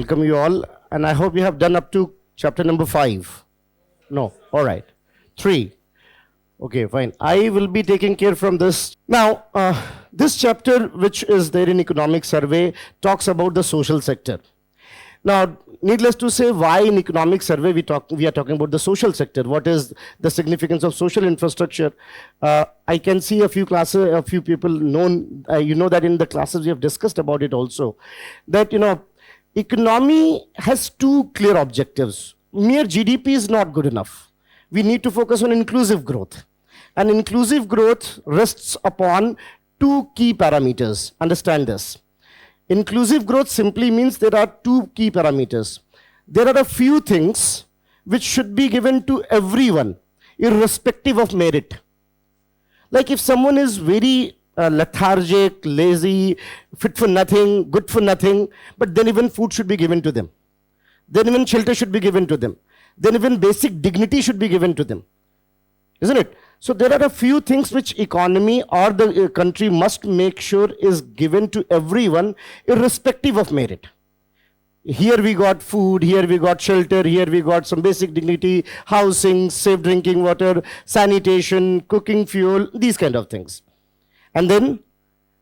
welcome you all, and I hope you have done up to chapter number 5. No, all right. 3. Okay, fine. I will be taking care from this. Now, this chapter, which is there in economic survey, talks about the social sector. Now, needless to say, why in economic survey we are talking about the social sector? What is the significance of social infrastructure? I can see a few classes, a few people known, you know that in the classes we have discussed about it also, that, economy has 2 clear objectives. Mere GDP is not good enough. We need to focus on inclusive growth. And inclusive growth rests upon 2 key parameters. Understand this. Inclusive growth simply means there are 2 key parameters. There are a few things which should be given to everyone, irrespective of merit. Like if someone is very lethargic, lazy, fit for nothing, good for nothing, but then even food should be given to them. Then even shelter should be given to them. Then even basic dignity should be given to them. Isn't it? So there are a few things which economy or the country must make sure is given to everyone, irrespective of merit. Here we got food, here we got shelter, here we got some basic dignity, housing, safe drinking water, sanitation, cooking fuel, these kind of things. And then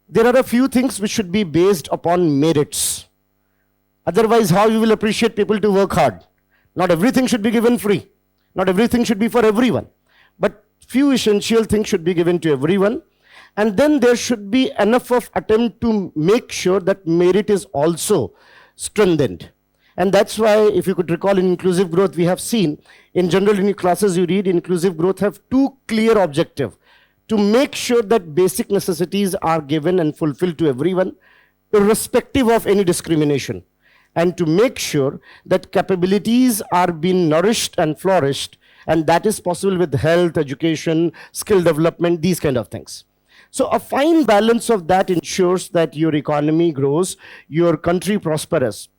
there are a few things which should be based upon merits. Otherwise, how you will appreciate people to work hard? Not everything should be given free. Not everything should be for everyone. But few essential things should be given to everyone. And then there should be enough of attempt to make sure that merit is also strengthened. And that's why, if you could recall, in inclusive growth, we have seen, in general, in classes you read, inclusive growth have 2 clear objectives. To make sure that basic necessities are given and fulfilled to everyone, irrespective of any discrimination. And to make sure that capabilities are being nourished and flourished, and that is possible with health, education, skill development, these kind of things. So a fine balance of that ensures that your economy grows, your country prospers.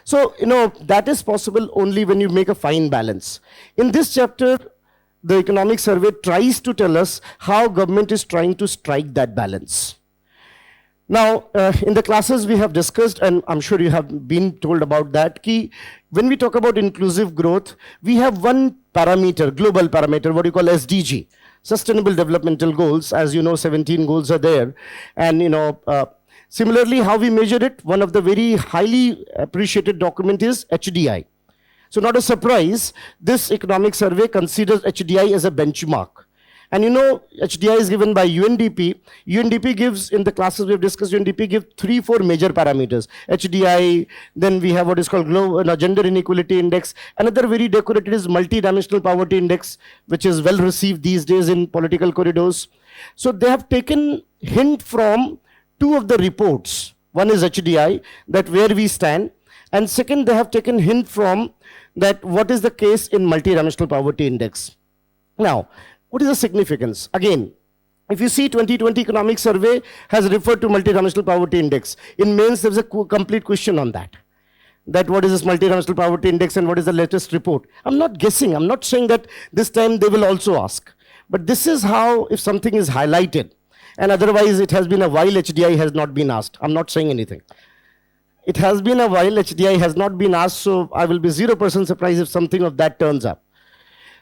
So, that is possible only when you make a fine balance. In this chapter, the economic survey tries to tell us how government is trying to strike that balance. Now, in the classes we have discussed, and I'm sure you have been told about that, when we talk about inclusive growth, we have one parameter, global parameter, what you call SDG, Sustainable Developmental Goals. As you know, 17 goals are there. And similarly, how we measure it, one of the very highly appreciated document is HDI. So not a surprise, this economic survey considers HDI as a benchmark. And HDI is given by UNDP. UNDP gives, in the classes we've discussed, UNDP gives 3-4 major parameters. HDI, then we have what is called Gender Inequality Index. Another very decorated is Multidimensional Poverty Index, which is well received these days in political corridors. So they have taken hint from 2 of the reports. One is HDI, that where we stand. And second, they have taken hint from that what is the case in Multidimensional Poverty Index. Now, what is the significance? Again, if you see 2020 economic survey has referred to Multidimensional Poverty Index. In mains, there's a complete question on that. That what is this Multidimensional Poverty Index and what is the latest report? I'm not guessing. I'm not saying that this time they will also ask. But this is how, if something is highlighted, and otherwise it has been a while HDI has not been asked. I'm not saying anything. It has been a while HDI has not been asked, so I will be 0% surprised if something of that turns up.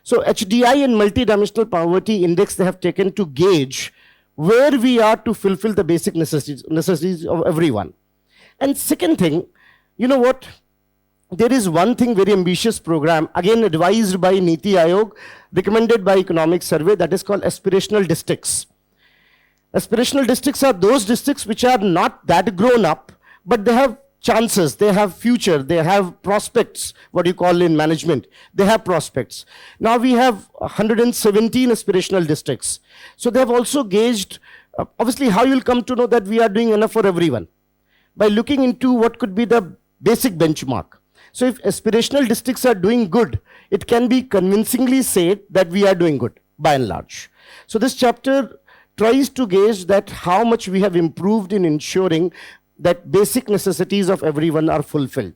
So HDI and Multidimensional Poverty Index they have taken to gauge where we are to fulfill the basic necessities of everyone. And second thing, you know what? There is one thing, very ambitious program, again advised by Niti Aayog, recommended by Economic Survey, that is called Aspirational Districts. Aspirational districts are those districts which are not that grown up, but they have chances, they have future, they have prospects, what you call in management, they have prospects. Now we have 117 aspirational districts. So they have also gauged, obviously how you'll come to know that we are doing enough for everyone? By looking into what could be the basic benchmark. So if aspirational districts are doing good, it can be convincingly said that we are doing good, by and large. So this chapter tries to gauge that how much we have improved in ensuring that basic necessities of everyone are fulfilled.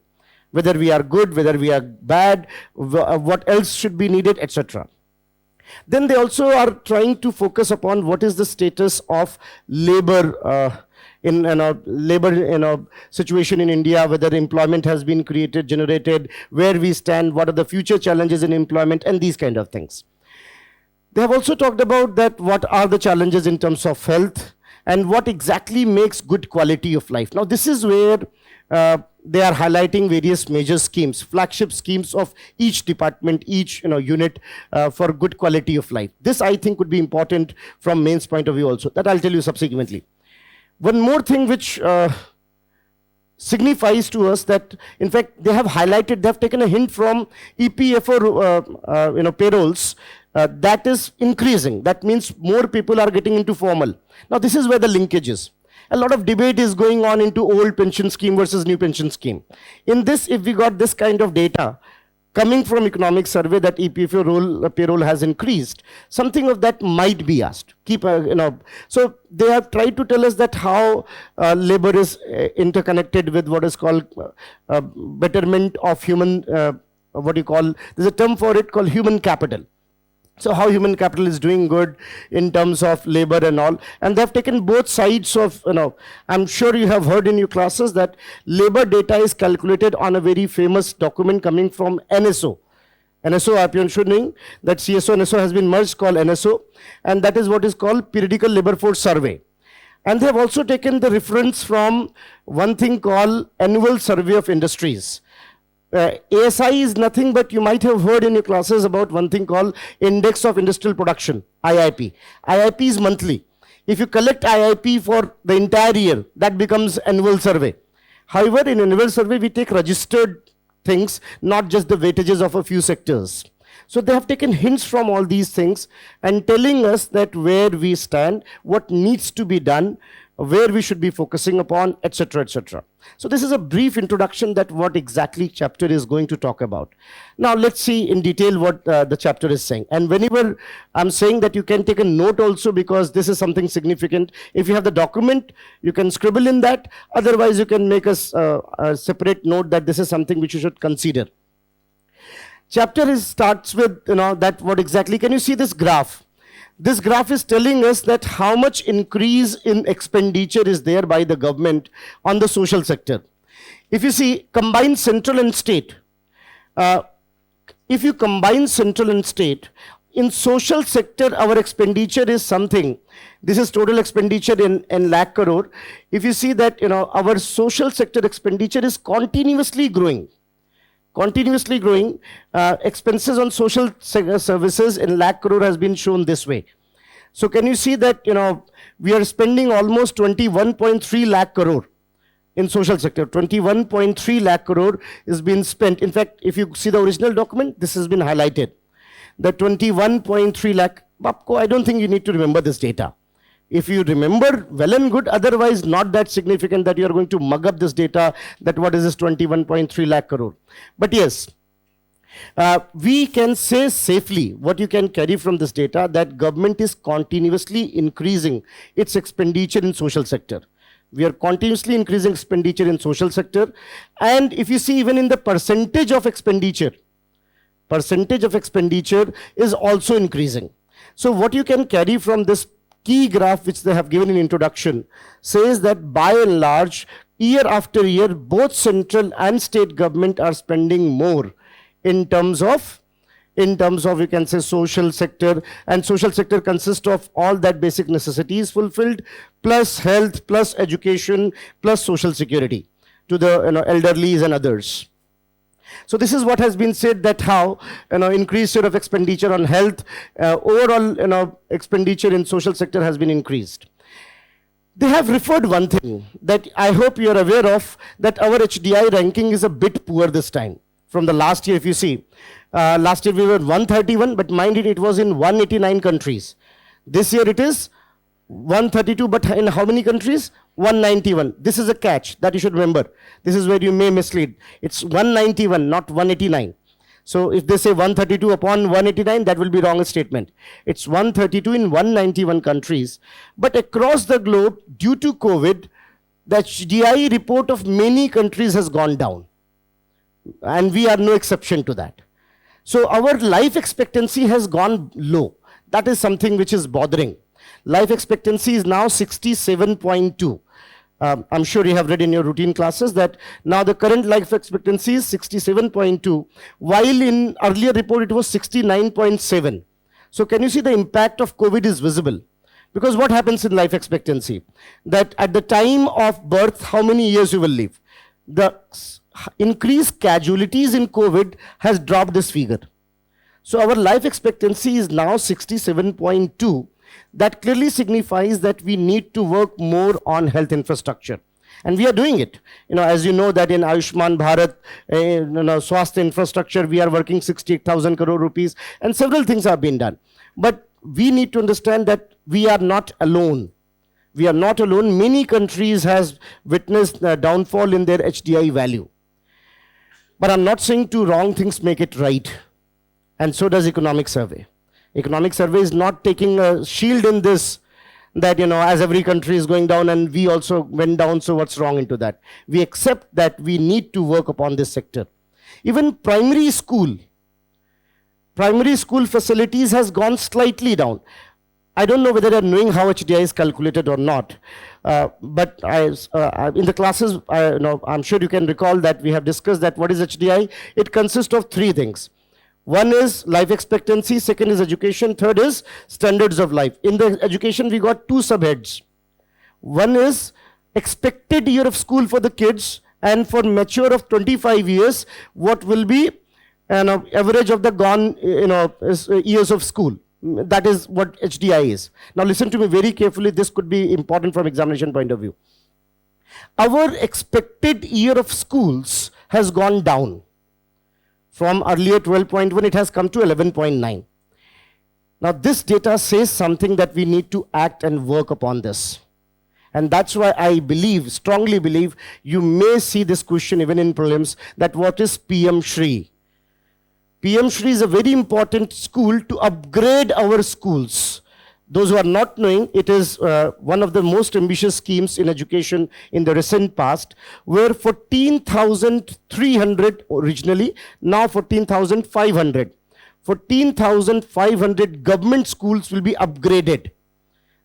Whether we are good, whether we are bad, what else should be needed, etc. Then they also are trying to focus upon what is the status of labor situation in India, whether employment has been created, generated, where we stand, what are the future challenges in employment, and these kind of things. They have also talked about that what are the challenges in terms of health, and what exactly makes good quality of life. Now this is where they are highlighting various major schemes, flagship schemes of each department, each unit for good quality of life. This I think would be important from mains point of view also. That I'll tell you subsequently. One more thing which signifies to us that, in fact, they have highlighted, they have taken a hint from EPFO payrolls, that is increasing. That means more people are getting into formal. Now this is where the linkage is. A lot of debate is going on into old pension scheme versus new pension scheme. In this, if we got this kind of data coming from economic survey that EPFO payroll has increased, something of that might be asked. So they have tried to tell us that how labor is interconnected with what is called betterment of human, there's a term for it called human capital. So how human capital is doing good in terms of labor and all. And they have taken both sides of, I'm sure you have heard in your classes that labor data is calculated on a very famous document coming from NSO. NSO, आप ensuring that CSO and NSO has been merged called NSO. And that is what is called Periodical Labor Force Survey. And they have also taken the reference from one thing called Annual Survey of Industries. ASI is nothing but you might have heard in your classes about one thing called Index of Industrial Production, IIP. IIP is monthly. If you collect IIP for the entire year, that becomes annual survey. However, in annual survey, we take registered things, not just the weightages of a few sectors. So they have taken hints from all these things and telling us that where we stand, what needs to be done, where we should be focusing upon, etc., etc. So this is a brief introduction that what exactly chapter is going to talk about. Now let's see in detail what the chapter is saying. And whenever I'm saying that you can take a note also because this is something significant. If you have the document, you can scribble in that. Otherwise, you can make a separate note that this is something which you should consider. Chapter starts with, that what exactly, can you see this graph? This graph is telling us that how much increase in expenditure is there by the government on the social sector. If you see combined central and state, if you combine central and state, in social sector, our expenditure is something. This is total expenditure in lakh crore. If you see that, our social sector expenditure is continuously growing. Continuously growing. Expenses on social services in lakh crore has been shown this way. So can you see that, we are spending almost 21.3 lakh crore in social sector. 21.3 lakh crore is being spent. In fact, if you see the original document, this has been highlighted. The 21.3 lakh, Bapko, I don't think you need to remember this data. If you remember, well and good, otherwise not that significant that you are going to mug up this data, that what is this 21.3 lakh crore. But yes, we can say safely, what you can carry from this data, that government is continuously increasing its expenditure in social sector. We are continuously increasing expenditure in social sector. And if you see even in the percentage of expenditure is also increasing. So what you can carry from this key graph which they have given in introduction says that by and large, year after year, both central and state government are spending more in terms of you can say social sector, and social sector consists of all that basic necessities fulfilled, plus health, plus education, plus social security to the elderlies and others. So this is what has been said, that how increased rate of expenditure on health, overall expenditure in social sector has been increased. They have referred one thing that I hope you are aware of, that our HDI ranking is a bit poor this time. From the last year, if you see, last year we were 131, but mind it was in 189 countries. This year it is 132, but in how many countries? 191. This is a catch that you should remember. This is where you may mislead. It's 191, not 189. So if they say 132 upon 189, that will be wrong statement. It's 132 in 191 countries. But across the globe, due to COVID, the HDI report of many countries has gone down. And we are no exception to that. So our life expectancy has gone low. That is something which is bothering. Life expectancy is now 67.2. I'm sure you have read in your routine classes that now the current life expectancy is 67.2, while in earlier report it was 69.7. So can you see the impact of COVID is visible? Because what happens in life expectancy? That at the time of birth, how many years you will live? The increased casualties in COVID has dropped this figure. So our life expectancy is now 67.2. That clearly signifies that we need to work more on health infrastructure. And we are doing it. As you know that in Ayushman Bharat, Swasthya infrastructure, we are working 68,000 crore rupees, and several things have been done. But we need to understand that we are not alone. We are not alone. Many countries has witnessed a downfall in their HDI value. But I'm not saying two wrong things make it right. And so does economic survey. Economic survey is not taking a shield in this, that, as every country is going down and we also went down, so what's wrong into that? We accept that we need to work upon this sector. Even primary school facilities has gone slightly down. I don't know whether they're knowing how HDI is calculated or not. But in the classes, I'm sure you can recall that we have discussed that what is HDI? It consists of three things. One is life expectancy, second is education, third is standards of life. In the education, we got two subheads. One is expected year of school for the kids, and for mature of 25 years, what will be an average of the gone years of school. That is what HDI is. Now listen to me very carefully, this could be important from examination point of view. Our expected year of schools has gone down. From earlier 12.1, it has come to 11.9. Now this data says something that we need to act and work upon this. And that's why I strongly believe, you may see this question even in prelims, that what is PM Shri? PM Shri is a very important school to upgrade our schools. Those who are not knowing, it is one of the most ambitious schemes in education in the recent past, where 14,300 originally, now 14,500. 14,500 government schools will be upgraded.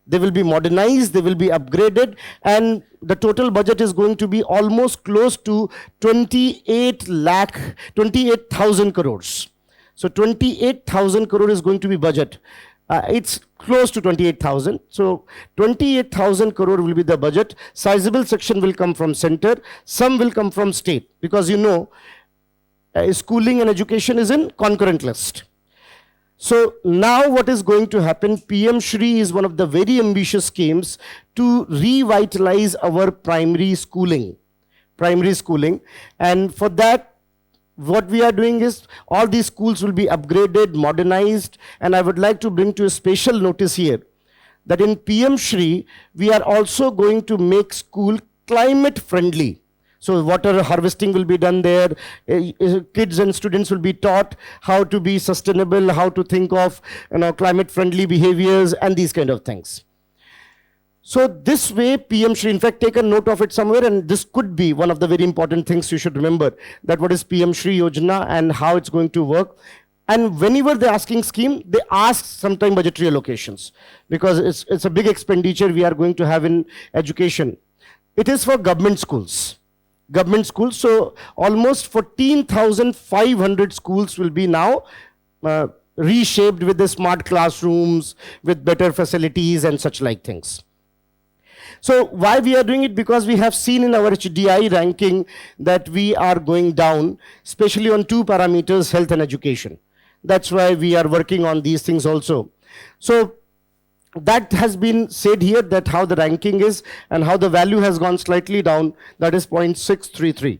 They will be modernized, they will be upgraded, and the total budget is going to be almost close to 28,000 crores. So 28,000 crore is going to be budget. It's close to 28,000. So 28,000 crore will be the budget. Sizable section will come from center. Some will come from state, because you know, schooling and education is in concurrent list. So now what is going to happen, PM Shri is one of the very ambitious schemes to revitalize our primary schooling. And for that, what we are doing is all these schools will be upgraded, modernized, and I would like to bring to a special notice here that in PM Shri, we are also going to make school climate friendly. So water harvesting will be done there. Kids and students will be taught how to be sustainable, how to think of climate-friendly behaviors and these kind of things. So this way, PM Shri, in fact, take a note of it somewhere, and this could be one of the very important things you should remember, that what is PM Shri Yojana and how it's going to work. And whenever they're asking scheme, they ask sometime budgetary allocations, because it's a big expenditure we are going to have in education. It is for government schools. So almost 14,500 schools will be now reshaped with the smart classrooms, with better facilities and such like things. So why we are doing it? Because we have seen in our HDI ranking that we are going down, especially on two parameters, health and education. That's why we are working on these things also. So that has been said here, that how the ranking is and how the value has gone slightly down, that is 0.633.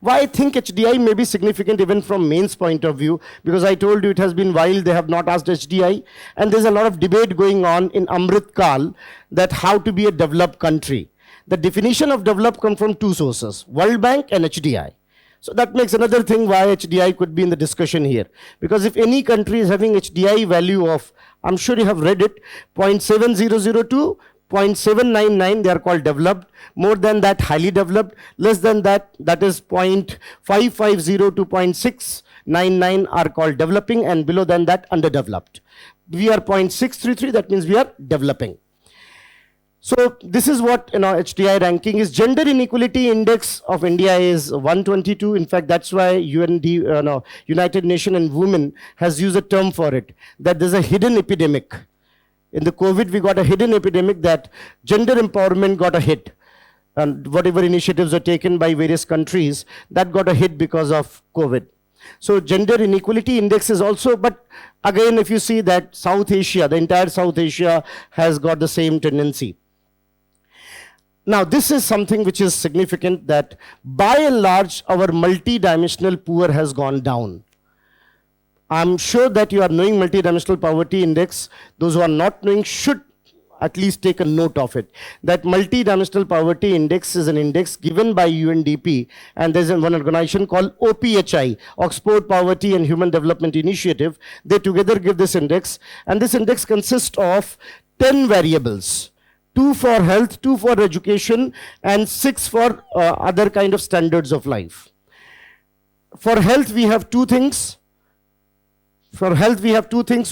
Why I think HDI may be significant even from mains point of view, because I told you it has been a while they have not asked HDI, and there's a lot of debate going on in Amrit Kal that how to be a developed country. The definition of developed comes from two sources, World Bank and HDI. So that makes another thing why HDI could be in the discussion here. Because if any country is having HDI value of, I'm sure you have read it, 0.7002, 0.799, they are called developed. More than that, highly developed. Less than that, that is 0.550 to 0.699 are called developing, and below than that, underdeveloped. We are 0.633, that means we are developing. So this is what HDI ranking is. Gender Inequality Index of India is 122. In fact, that's why United Nations and Women has used a term for it, that there's a hidden epidemic. In the COVID, we got a hidden epidemic that gender empowerment got a hit. And whatever initiatives are taken by various countries, that got a hit because of COVID. So Gender Inequality Index is also, but again, if you see that South Asia, the entire South Asia has got the same tendency. Now, this is something which is significant, that by and large, our multidimensional poor has gone down. I'm sure that you are knowing Multidimensional Poverty Index. Those who are not knowing should at least take a note of it. That Multidimensional Poverty Index is an index given by UNDP, and there's one organization called OPHI, Oxford Poverty and Human Development Initiative. They together give this index, and this index consists of 10 variables. 2 for health, 2 for education, and 6 for other kind of standards of life. For health, we have two things.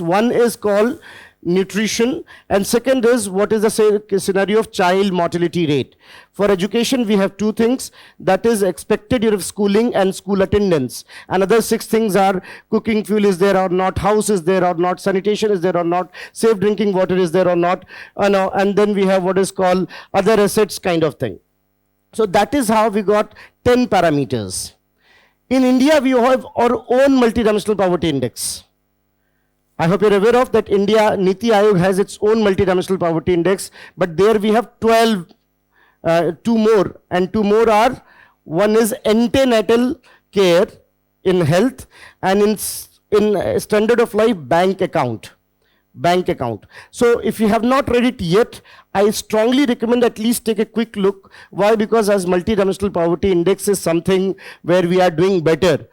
One is called nutrition, and second is what is the scenario of child mortality rate. For education, we have two things, that is expected year of schooling and school attendance. Another 6 things are cooking fuel is there or not, house is there or not, sanitation is there or not, safe drinking water is there or not, and then we have what is called other assets kind of thing. So that is how we got 10 parameters. In India, we have our own multidimensional poverty index. I hope you're aware of that India, Niti Aayog has its own multidimensional poverty index, but there we have 12, 2 more, and 2 more are, one is antenatal care in health, and in standard of life, bank account. So if you have not read it yet, I strongly recommend at least take a quick look. Why? Because as multidimensional poverty index is something where we are doing better,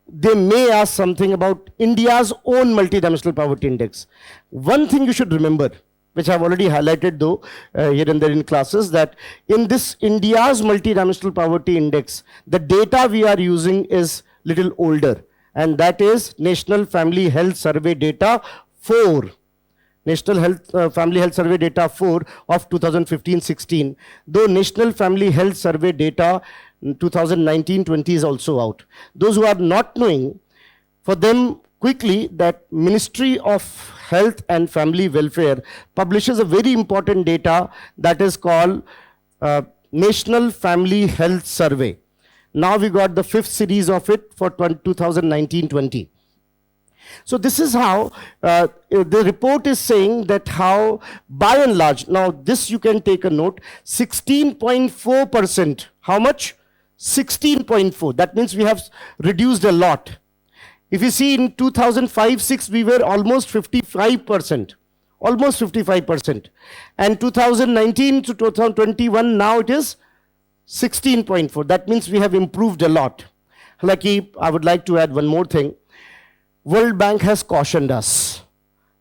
they may ask something about India's own multidimensional poverty index. One thing you should remember, which I've already highlighted though here and there in classes, that in this India's multidimensional poverty index, the data we are using is little older. and that is National Family Health Survey data 4. National Family Health Survey data 4 of 2015-16. Though National Family Health Survey data 2019-20 is also out. Those who are not knowing, for them quickly, that Ministry of Health and Family Welfare publishes a very important data that is called National Family Health Survey. Now we got the 5th series of it for 2019-20. So this is how the report is saying that how, by and large, now this you can take a note, 16.4%. How much? 16.4. That means we have reduced a lot. If you see in 2005-6, we were almost 55%. Almost 55%. And 2019 to 2021, now it is 16.4. That means we have improved a lot. Lucky, I would like to add one more thing. World Bank has cautioned us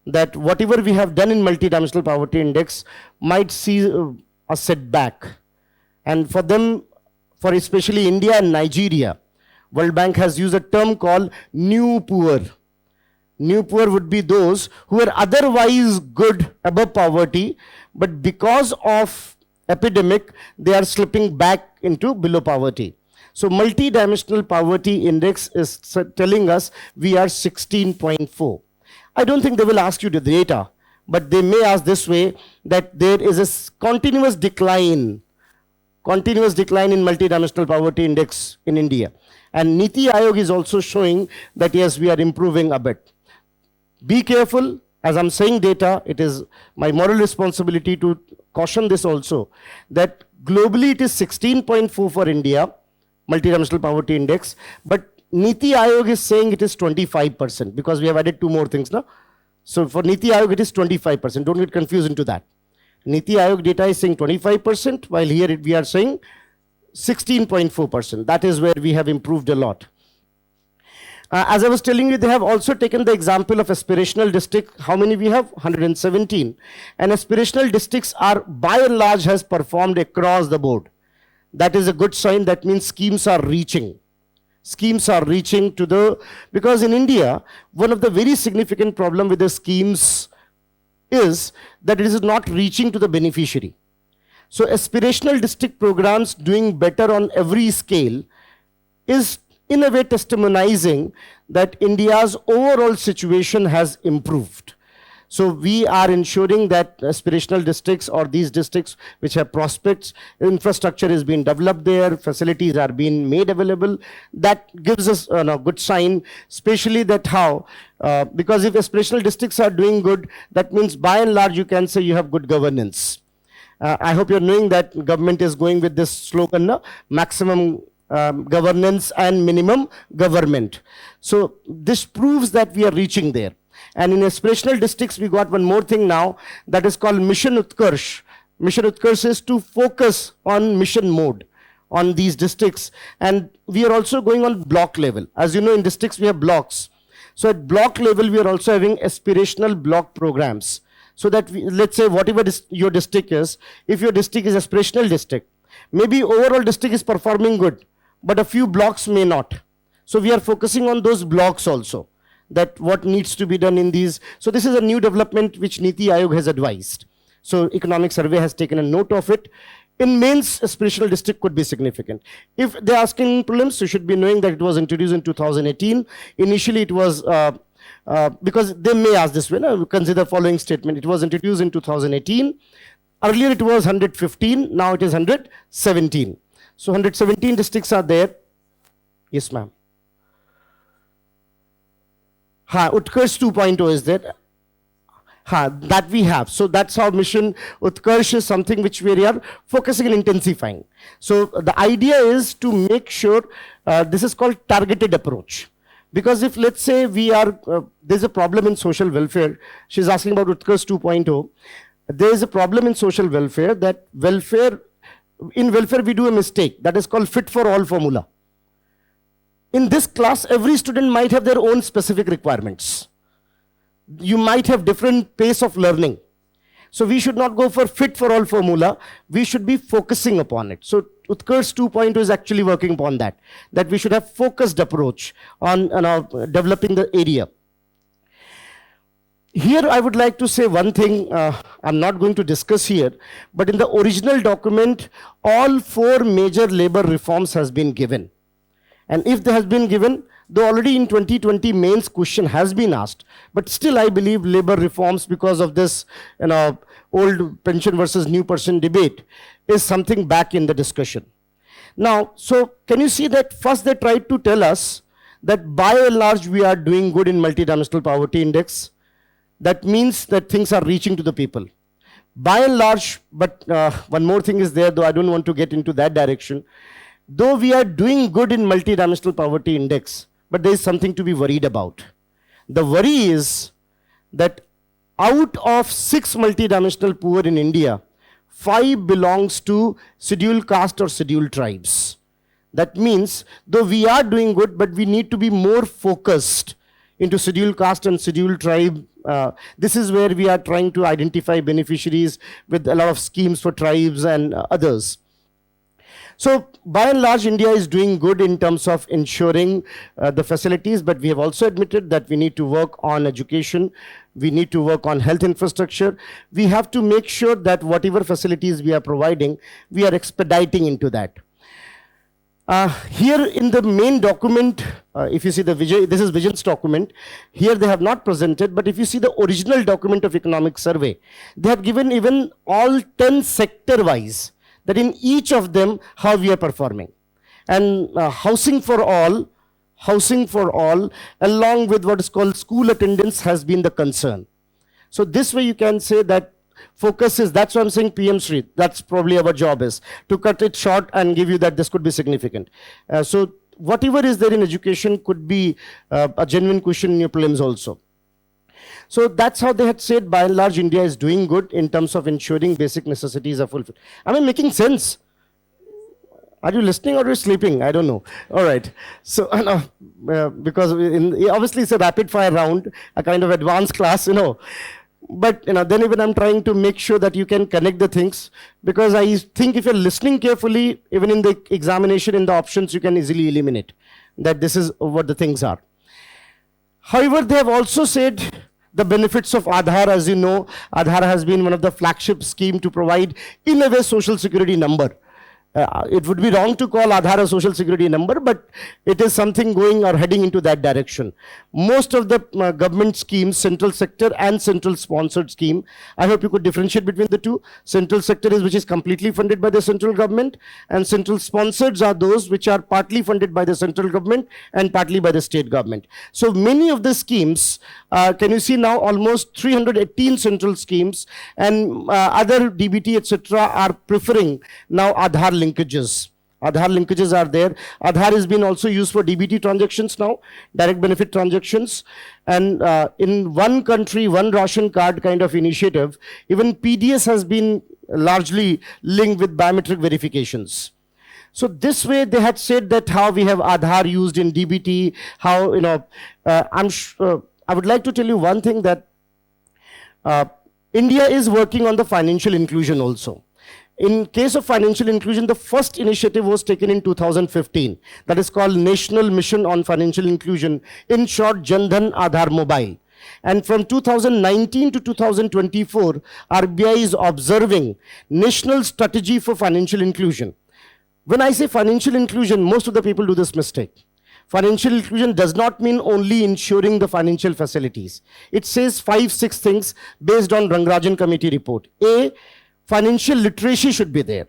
that whatever we have done in multidimensional poverty index might see a setback. And for them, for especially India and Nigeria, World Bank has used a term called new poor. New poor would be those who are otherwise good above poverty, but because of epidemic, they are slipping back into below poverty. So multidimensional poverty index is telling us we are 16.4. I don't think they will ask you the data, but they may ask this way, that there is a continuous decline in multidimensional poverty index in India. And Niti Aayog is also showing that yes, we are improving a bit. Be careful, as I'm saying data, it is my moral responsibility to caution this also, that globally it is 16.4 for India, multidimensional poverty index, but Niti Aayog is saying it is 25% because we have added 2 more things now. So for Niti Aayog it is 25%. Don't get confused into that. Niti Aayog data is saying 25%, while here we are saying 16.4%. That is where we have improved a lot. As I was telling you, they have also taken the example of aspirational district. How many we have? 117. And aspirational districts are by and large has performed across the board. That is a good sign. That means schemes are reaching. Schemes are reaching to the, because in India, one of the very significant problem with the schemes is that it is not reaching to the beneficiary. So aspirational district programs doing better on every scale is in a way testimonializing that India's overall situation has improved. So we are ensuring that aspirational districts or these districts which have prospects, infrastructure is being developed there, facilities are being made available. That gives us a good sign, especially that how, because if aspirational districts are doing good, that means by and large you can say you have good governance. I hope you're knowing that government is going with this slogan, no? Maximum governance and minimum government. So this proves that we are reaching there. And in aspirational districts, we got one more thing now that is called Mission Utkarsh. Mission Utkarsh is to focus on mission mode on these districts. And we are also going on block level. As you know, in districts, we have blocks. So at block level, we are also having aspirational block programs. So that, let's say, whatever your district is, if your district is aspirational district, maybe overall district is performing good, but a few blocks may not. So we are focusing on those blocks also, that what needs to be done in these. So this is a new development which Niti Aayog has advised. So economic survey has taken a note of it. In mains, aspirational district could be significant. If they're asking prelims, you should be knowing that it was introduced in 2018. Initially it was, because they may ask this way, consider following statement. It was introduced in 2018. Earlier it was 115, now it is 117. So 117 districts are there. Yes, ma'am. Utkarsh 2.0 is there. That we have. So that's how Mission Utkarsh is something which we are focusing and intensifying. So the idea is to make sure, this is called targeted approach. Because if, let's say, we are, there's a problem in social welfare. She's asking about Utkarsh 2.0. There is a problem in social welfare that in welfare we do a mistake. That is called fit for all formula. In this class, every student might have their own specific requirements. You might have different pace of learning. So we should not go for fit for all formula. We should be focusing upon it. So Utkarsh 2.0 is actually working upon that we should have focused approach on developing the area. Here I would like to say one thing I'm not going to discuss here, but in the original document, all 4 major labor reforms has been given. And if they has been given, though already in 2020 mains question has been asked, but still I believe labor reforms, because of this old pension versus new person debate, is something back in the discussion. Now, so can you see that first they tried to tell us that by and large we are doing good in multidimensional poverty index. That means that things are reaching to the people. By and large, but one more thing is there, though I don't want to get into that direction. Though we are doing good in multidimensional poverty index, but there is something to be worried about. The worry is that out of 6 multidimensional poor in India, 5 belongs to scheduled caste or scheduled tribes. That means, though we are doing good, but we need to be more focused into scheduled caste and scheduled tribe. This is where we are trying to identify beneficiaries with a lot of schemes for tribes and others. So by and large, India is doing good in terms of ensuring the facilities, but we have also admitted that we need to work on education. We need to work on health infrastructure. We have to make sure that whatever facilities we are providing, we are expediting into that. Here in the main document, if you see the vision, this is Vision's document. Here they have not presented, but if you see the original document of economic survey, they have given even all 10 sector-wise, that in each of them, how we are performing. And housing for all, along with what is called school attendance has been the concern. So this way you can say that focus is, that's why I'm saying PM Shri, that's probably our job is, to cut it short and give you that this could be significant. So whatever is there in education could be a genuine question in your prelims also. So that's how they had said, by and large, India is doing good in terms of ensuring basic necessities are fulfilled. Am I making sense? Are you listening or are you sleeping? I don't know. All right. So, because obviously it's a rapid fire round, a kind of advanced class, But then even I'm trying to make sure that you can connect the things, because I think if you're listening carefully, even in the examination, in the options, you can easily eliminate that this is what the things are. However, they have also said the benefits of Aadhar. As you know, Aadhar has been one of the flagship scheme to provide, in a way, social security number. It would be wrong to call Aadhar a social security number, but it is something going or heading into that direction. Most of the government schemes, central sector and central sponsored scheme, I hope you could differentiate between the two. Central sector is which is completely funded by the central government, and central sponsored are those which are partly funded by the central government and partly by the state government. So many of the schemes, can you see now almost 318 central schemes and other DBT etc. are preferring now Aadhar linkages. Aadhar linkages are there. Aadhar has been also used for DBT transactions now, direct benefit transactions. And in one country, one ration card kind of initiative, even PDS has been largely linked with biometric verifications. So this way they had said that how we have Aadhar used in DBT, how, I would like to tell you one thing, that India is working on the financial inclusion also. In case of financial inclusion, the first initiative was taken in 2015. That is called National Mission on Financial Inclusion, in short, Jan Dhan Aadhar Mobile. And from 2019 to 2024, RBI is observing National Strategy for Financial Inclusion. When I say financial inclusion, most of the people do this mistake. Financial inclusion does not mean only ensuring the financial facilities. It says 5-6 things based on Rangarajan Committee report. A, financial literacy should be there,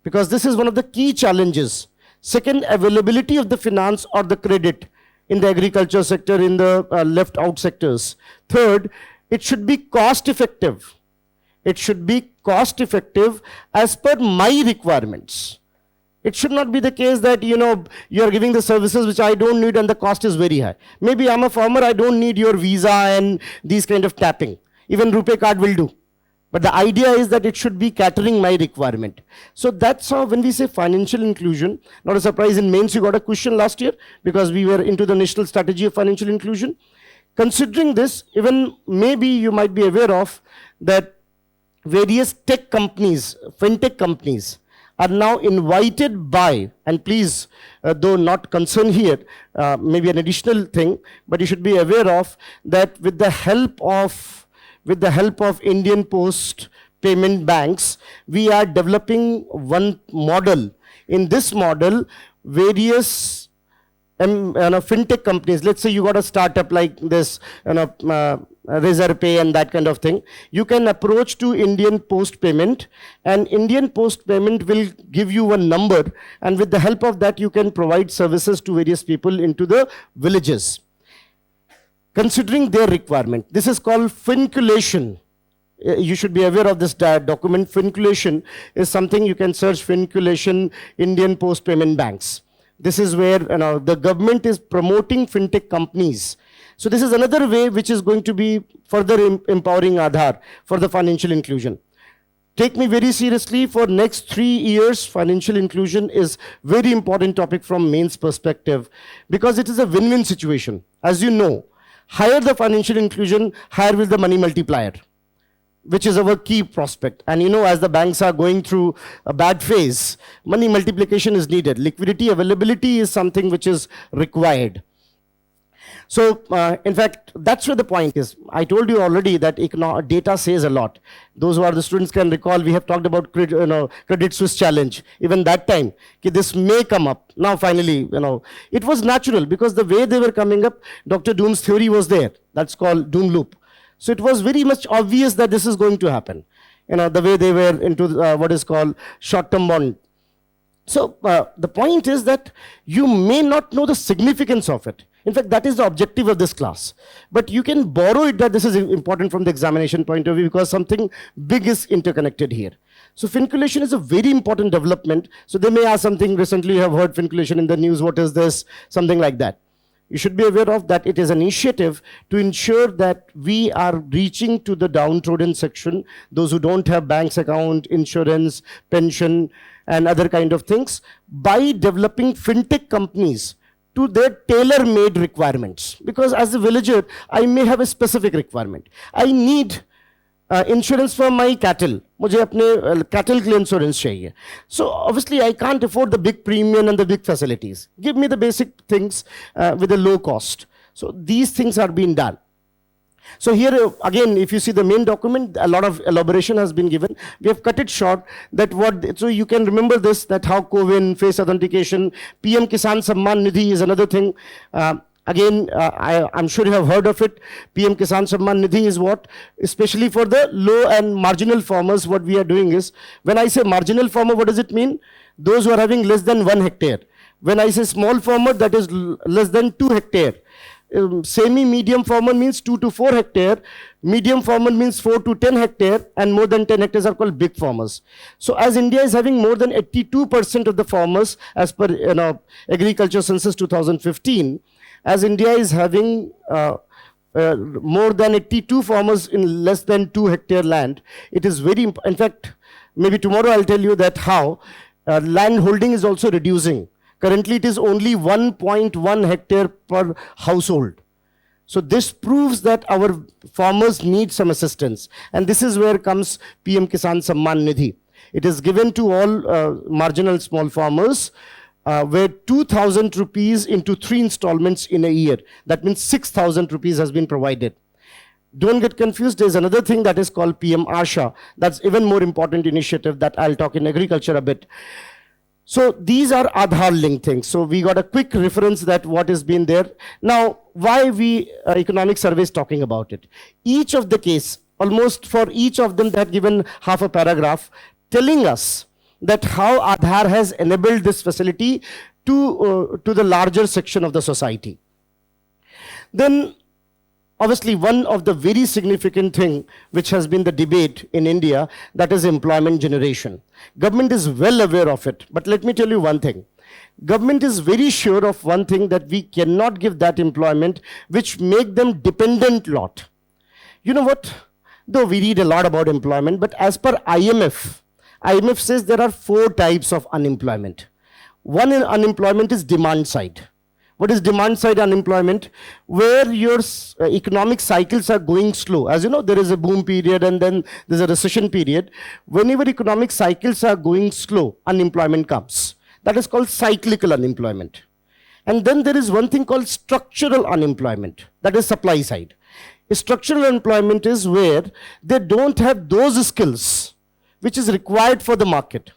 because this is one of the key challenges. Second, availability of the finance or the credit in the agriculture sector, in the left out sectors. Third, it should be cost effective. It should be cost effective as per my requirements. It should not be the case that, you are giving the services which I don't need and the cost is very high. Maybe I'm a farmer, I don't need your visa and these kind of tapping. Even RuPay card will do. But the idea is that it should be catering my requirement. So that's how, when we say financial inclusion, not a surprise, in mains you got a question last year because we were into the national strategy of financial inclusion. Considering this, even maybe you might be aware of that various tech companies, fintech companies, are now invited by, and please, though not concerned here, maybe an additional thing, but you should be aware of that with the help of Indian Post payment banks, we are developing one model. In this model, various fintech companies, let's say you got a startup like this, Razor Pay and that kind of thing, you can approach to Indian Post Payment, and Indian Post Payment will give you a number, and with the help of that you can provide services to various people into the villages, considering their requirement. This is called finculation. You should be aware of this document. Finculation is something you can search, finculation, Indian Post Payment Banks. This is where the government is promoting fintech companies. So this is another way which is going to be further empowering Aadhar for the financial inclusion. Take me very seriously. For next 3 years, financial inclusion is very important topic from mains perspective, because it is a win-win situation. As you know, higher the financial inclusion, higher will the money multiplier, which is our key prospect. And as the banks are going through a bad phase, money multiplication is needed. Liquidity availability is something which is required. So, in fact, that's where the point is. I told you already that data says a lot. Those who are the students can recall, we have talked about Credit Suisse challenge. Even that time, this may come up. Now, finally, it was natural, because the way they were coming up, Dr. Doom's theory was there. That's called Doom loop. So it was very much obvious that this is going to happen. The way they were into what is called short-term bond. So the point is that you may not know the significance of it. In fact, that is the objective of this class. But you can borrow it that this is important from the examination point of view, because something big is interconnected here. So finculation is a very important development. So they may ask something, recently you have heard finculation in the news, what is this? Something like that. You should be aware of that. It is an initiative to ensure that we are reaching to the downtrodden section, those who don't have banks account, insurance, pension, and other kind of things, by developing fintech companies to their tailor-made requirements. Because as a villager, I may have a specific requirement. I need insurance for my cattle. मुझे अपने cattle के लिए insurance चाहिए. So obviously I can't afford the big premium and the big facilities. Give me the basic things with a low cost. So these things are being done. So here again, if you see the main document, a lot of elaboration has been given. We have cut it short. So you can remember this, that how CoWIN, face authentication, PM Kisan Samman Nidhi is another thing. Again, I'm sure you have heard of it. PM Kisan Samman Nidhi is what? Especially for the low and marginal farmers, what we are doing is, when I say marginal farmer, what does it mean? Those who are having less than 1 hectare. When I say small farmer, that is less than 2 hectare. Semi-medium farmer means 2 to 4 hectare, medium farmer means 4 to 10 hectare, and more than 10 hectares are called big farmers. So as India is having more than 82% of the farmers, as per Agriculture Census 2015, as India is having more than 82 farmers in less than 2 hectare land, it is very, in fact, maybe tomorrow I'll tell you that how land holding is also reducing. Currently, it is only 1.1 hectare per household. So this proves that our farmers need some assistance. And this is where comes PM Kisan Samman Nidhi. It is given to all marginal small farmers, where 2,000 rupees into 3 installments in a year. That means 6,000 rupees has been provided. Don't get confused. There's another thing that is called PM Asha. That's even more important initiative that I'll talk in agriculture a bit. So these are Aadhar linked things. So we got a quick reference that what has been there. Now, why we economic survey is talking about it? Each of the case, almost for each of them, they had given half a paragraph telling us that how Aadhar has enabled this facility to the larger section of the society. Then, obviously, one of the very significant thing which has been the debate in India, that is employment generation. Government is well aware of it, but let me tell you one thing. Government is very sure of one thing, that we cannot give that employment which make them dependent lot. You know what? Though we read a lot about employment, but as per IMF says there are 4 types of unemployment. One in unemployment is demand side. What is demand side unemployment? Where your economic cycles are going slow. As you know, there is a boom period and then there's a recession period. Whenever economic cycles are going slow, unemployment comes. That is called cyclical unemployment. And then there is one thing called structural unemployment. That is supply side. Structural unemployment is where they don't have those skills which is required for the market.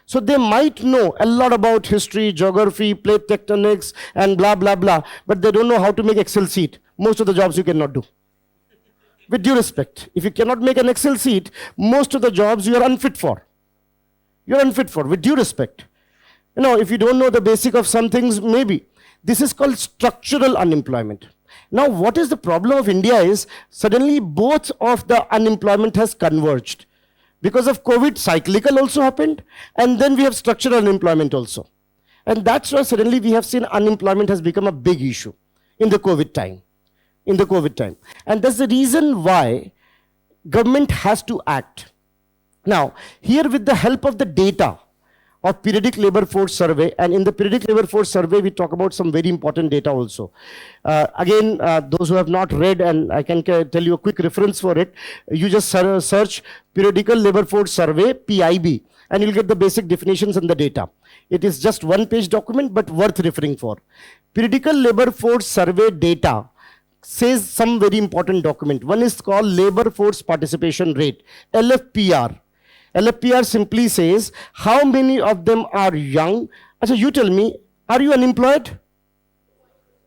So they might know a lot about history, geography, plate tectonics, and blah, blah, blah, but they don't know how to make Excel sheet. Most of the jobs you cannot do. With due respect, if you cannot make an Excel sheet, most of the jobs you are unfit for. You're unfit for, with due respect. You know, if you don't know the basic of some things, maybe. This is called structural unemployment. Now, what is the problem of India is, suddenly both of the unemployment has converged. Because of COVID, cyclical also happened, and then we have structural unemployment also. And that's why suddenly we have seen unemployment has become a big issue in the COVID time. In the COVID time. And that's the reason why government has to act. Now, here with the help of the data of periodic labor force survey, and in the periodic labor force survey, we talk about some very important data also. Again, those who have not read, and I can tell you a quick reference for it, you just search periodical labor force survey, PIB, and you'll get the basic definitions and the data. It is just one-page document, but worth referring for. Periodical labor force survey data says some very important document. One is called labor force participation rate, LFPR. LFPR simply says, how many of them are young? So you tell me, are you unemployed?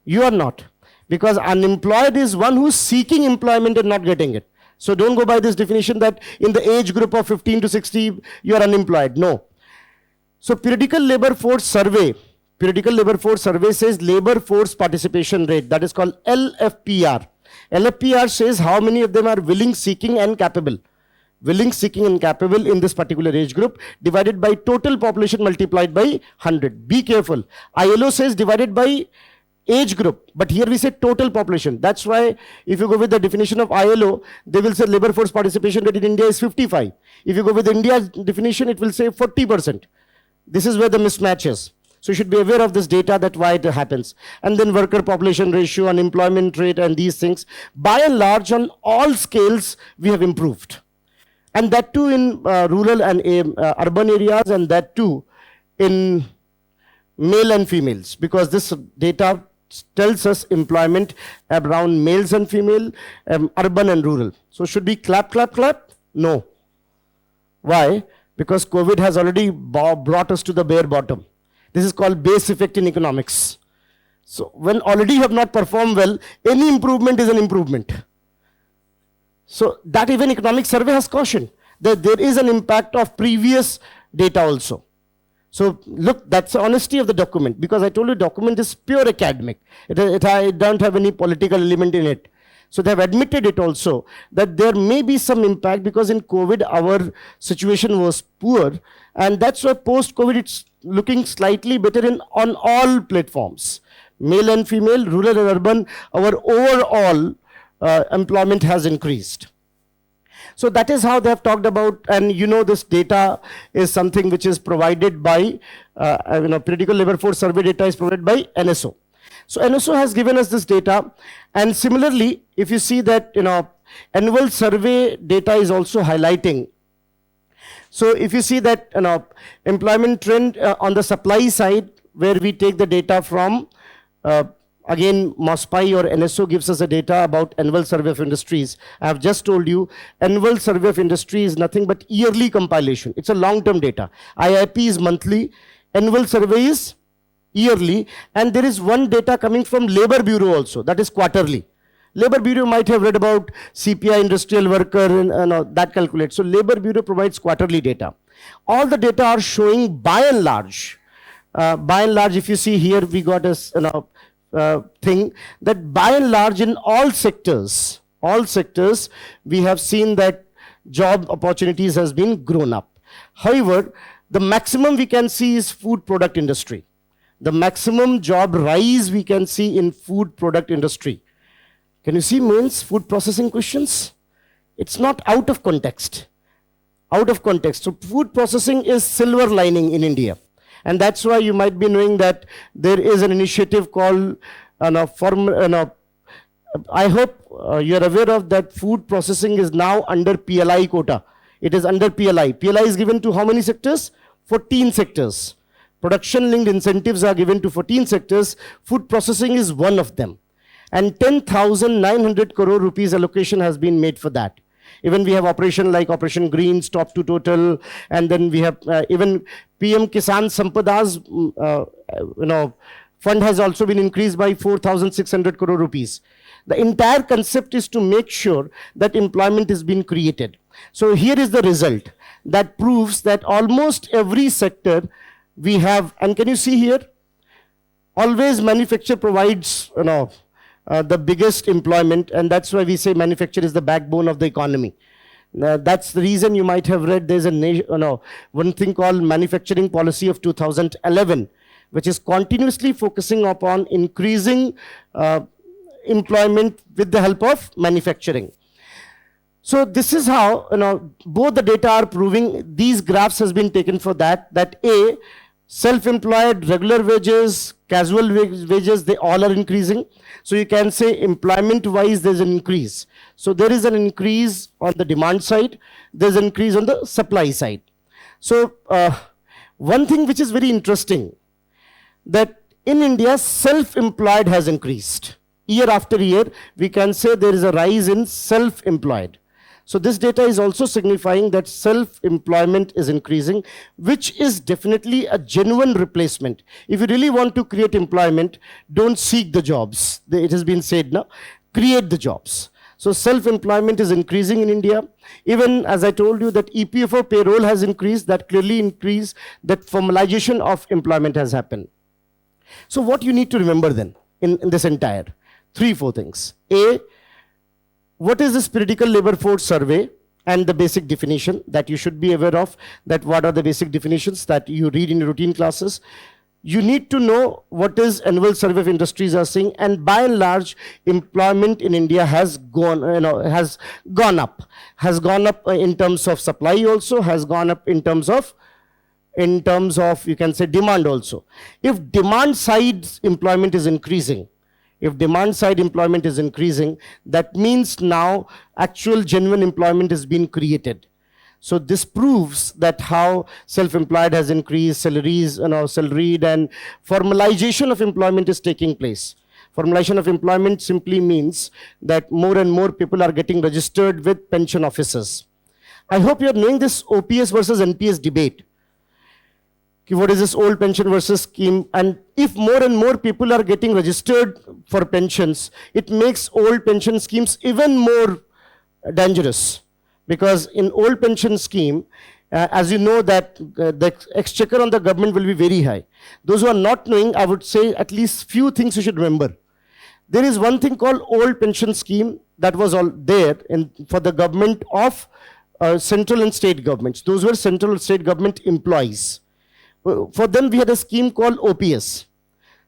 You are not. Because unemployed is one who's seeking employment and not getting it. So don't go by this definition that in the age group of 15 to 60, you are unemployed. No. So periodical labor force survey says labor force participation rate. That is called LFPR. LFPR says how many of them are willing, seeking and capable. Willing, seeking and capable in this particular age group, divided by total population multiplied by 100. Be careful. ILO says divided by age group, but here we say total population. That's why if you go with the definition of ILO, they will say labor force participation rate in India is 55. If you go with India's definition, it will say 40%. This is where the mismatch is. So you should be aware of this data, that why it happens. And then worker population ratio, unemployment rate, and these things. By and large, on all scales, we have improved. And that too in rural and urban areas, and that too in male and females, because this data tells us employment around males and female, urban and rural. So should we clap, clap, clap? No. Why? Because COVID has already brought us to the bare bottom. This is called base effect in economics. So when already you have not performed well, any improvement is an improvement. So that even economic survey has cautioned that there is an impact of previous data also. So look, that's the honesty of the document, because I told you document is pure academic. It don't have any political element in it. So they have admitted it also, that there may be some impact, because in COVID our situation was poor, and that's why post-COVID it's looking slightly better on all platforms. Male and female, rural and urban, our overall employment has increased. So that is how they have talked about, and you know this data is something which is provided by, periodical labor force survey data is provided by NSO. So NSO has given us this data, and similarly, if you see that, annual survey data is also highlighting. So if you see that, employment trend on the supply side, where we take the data from, again, MOSPI or NSO gives us the data about annual survey of industries. I have just told you, annual survey of industry is nothing but yearly compilation. It's a long-term data. IIP is monthly, annual survey is yearly, and there is one data coming from Labor Bureau also, that is quarterly. Labor Bureau might have read about CPI, industrial worker, and that calculates. So Labor Bureau provides quarterly data. All the data are showing by and large, if you see here, we got a thing that by and large in all sectors, we have seen that job opportunities has been grown up. However, the maximum we can see is food product industry. The maximum job rise we can see in food product industry. Can you see mains, food processing questions? It's not out of context. Out of context. So food processing is silver lining in India. And that's why you might be knowing that there is an initiative called, I hope you are aware of that food processing is now under PLI quota. It is under PLI. PLI is given to how many sectors? 14 sectors. Production linked incentives are given to 14 sectors. Food processing is one of them. And 10,900 crore rupees allocation has been made for that. Even we have operation like Operation Green, Stop to Total, and then we have even PM Kisan Sampada's fund has also been increased by 4,600 crore rupees. The entire concept is to make sure that employment is being created. So here is the result that proves that almost every sector we have, and can you see here? Always manufacture provides, the biggest employment, and that's why we say manufacture is the backbone of the economy. That's the reason you might have read there's a one thing called Manufacturing Policy of 2011, which is continuously focusing upon increasing employment with the help of manufacturing. So this is how both the data are proving. These graphs has been taken for that A, self-employed, regular wages, casual wages, they all are increasing. So you can say employment wise there's an increase. So there is an increase on the demand side, there's an increase on the supply side. So one thing which is very interesting, that in India self-employed has increased. Year after year we can say there is a rise in self-employed. So this data is also signifying that self-employment is increasing, which is definitely a genuine replacement. If you really want to create employment, don't seek the jobs. It has been said now, create the jobs. So self-employment is increasing in India. Even as I told you that EPFO payroll has increased, that clearly increased, that formalization of employment has happened. So what you need to remember then in this entire 3-4 things. A, what is this Critical Labor Force Survey and the basic definition that you should be aware of, that what are the basic definitions that you read in routine classes. You need to know what is Annual Survey of Industries are saying, and by and large employment in India has gone up in terms of supply, also has gone up in terms of you can say demand also. If demand side employment is increasing, that means now actual genuine employment is being created. So this proves that how self-employed has increased, salaries, salaried, and formalization of employment is taking place. Formalization of employment simply means that more and more people are getting registered with pension officers. I hope you are knowing this OPS versus NPS debate. What is this old pension versus scheme? And if more and more people are getting registered for pensions, it makes old pension schemes even more dangerous. Because in old pension scheme, as you know that the exchequer on the government will be very high. Those who are not knowing, I would say at least few things you should remember. There is one thing called old pension scheme that was all there for the government of central and state governments. Those were central and state government employees. For them, we had a scheme called OPS.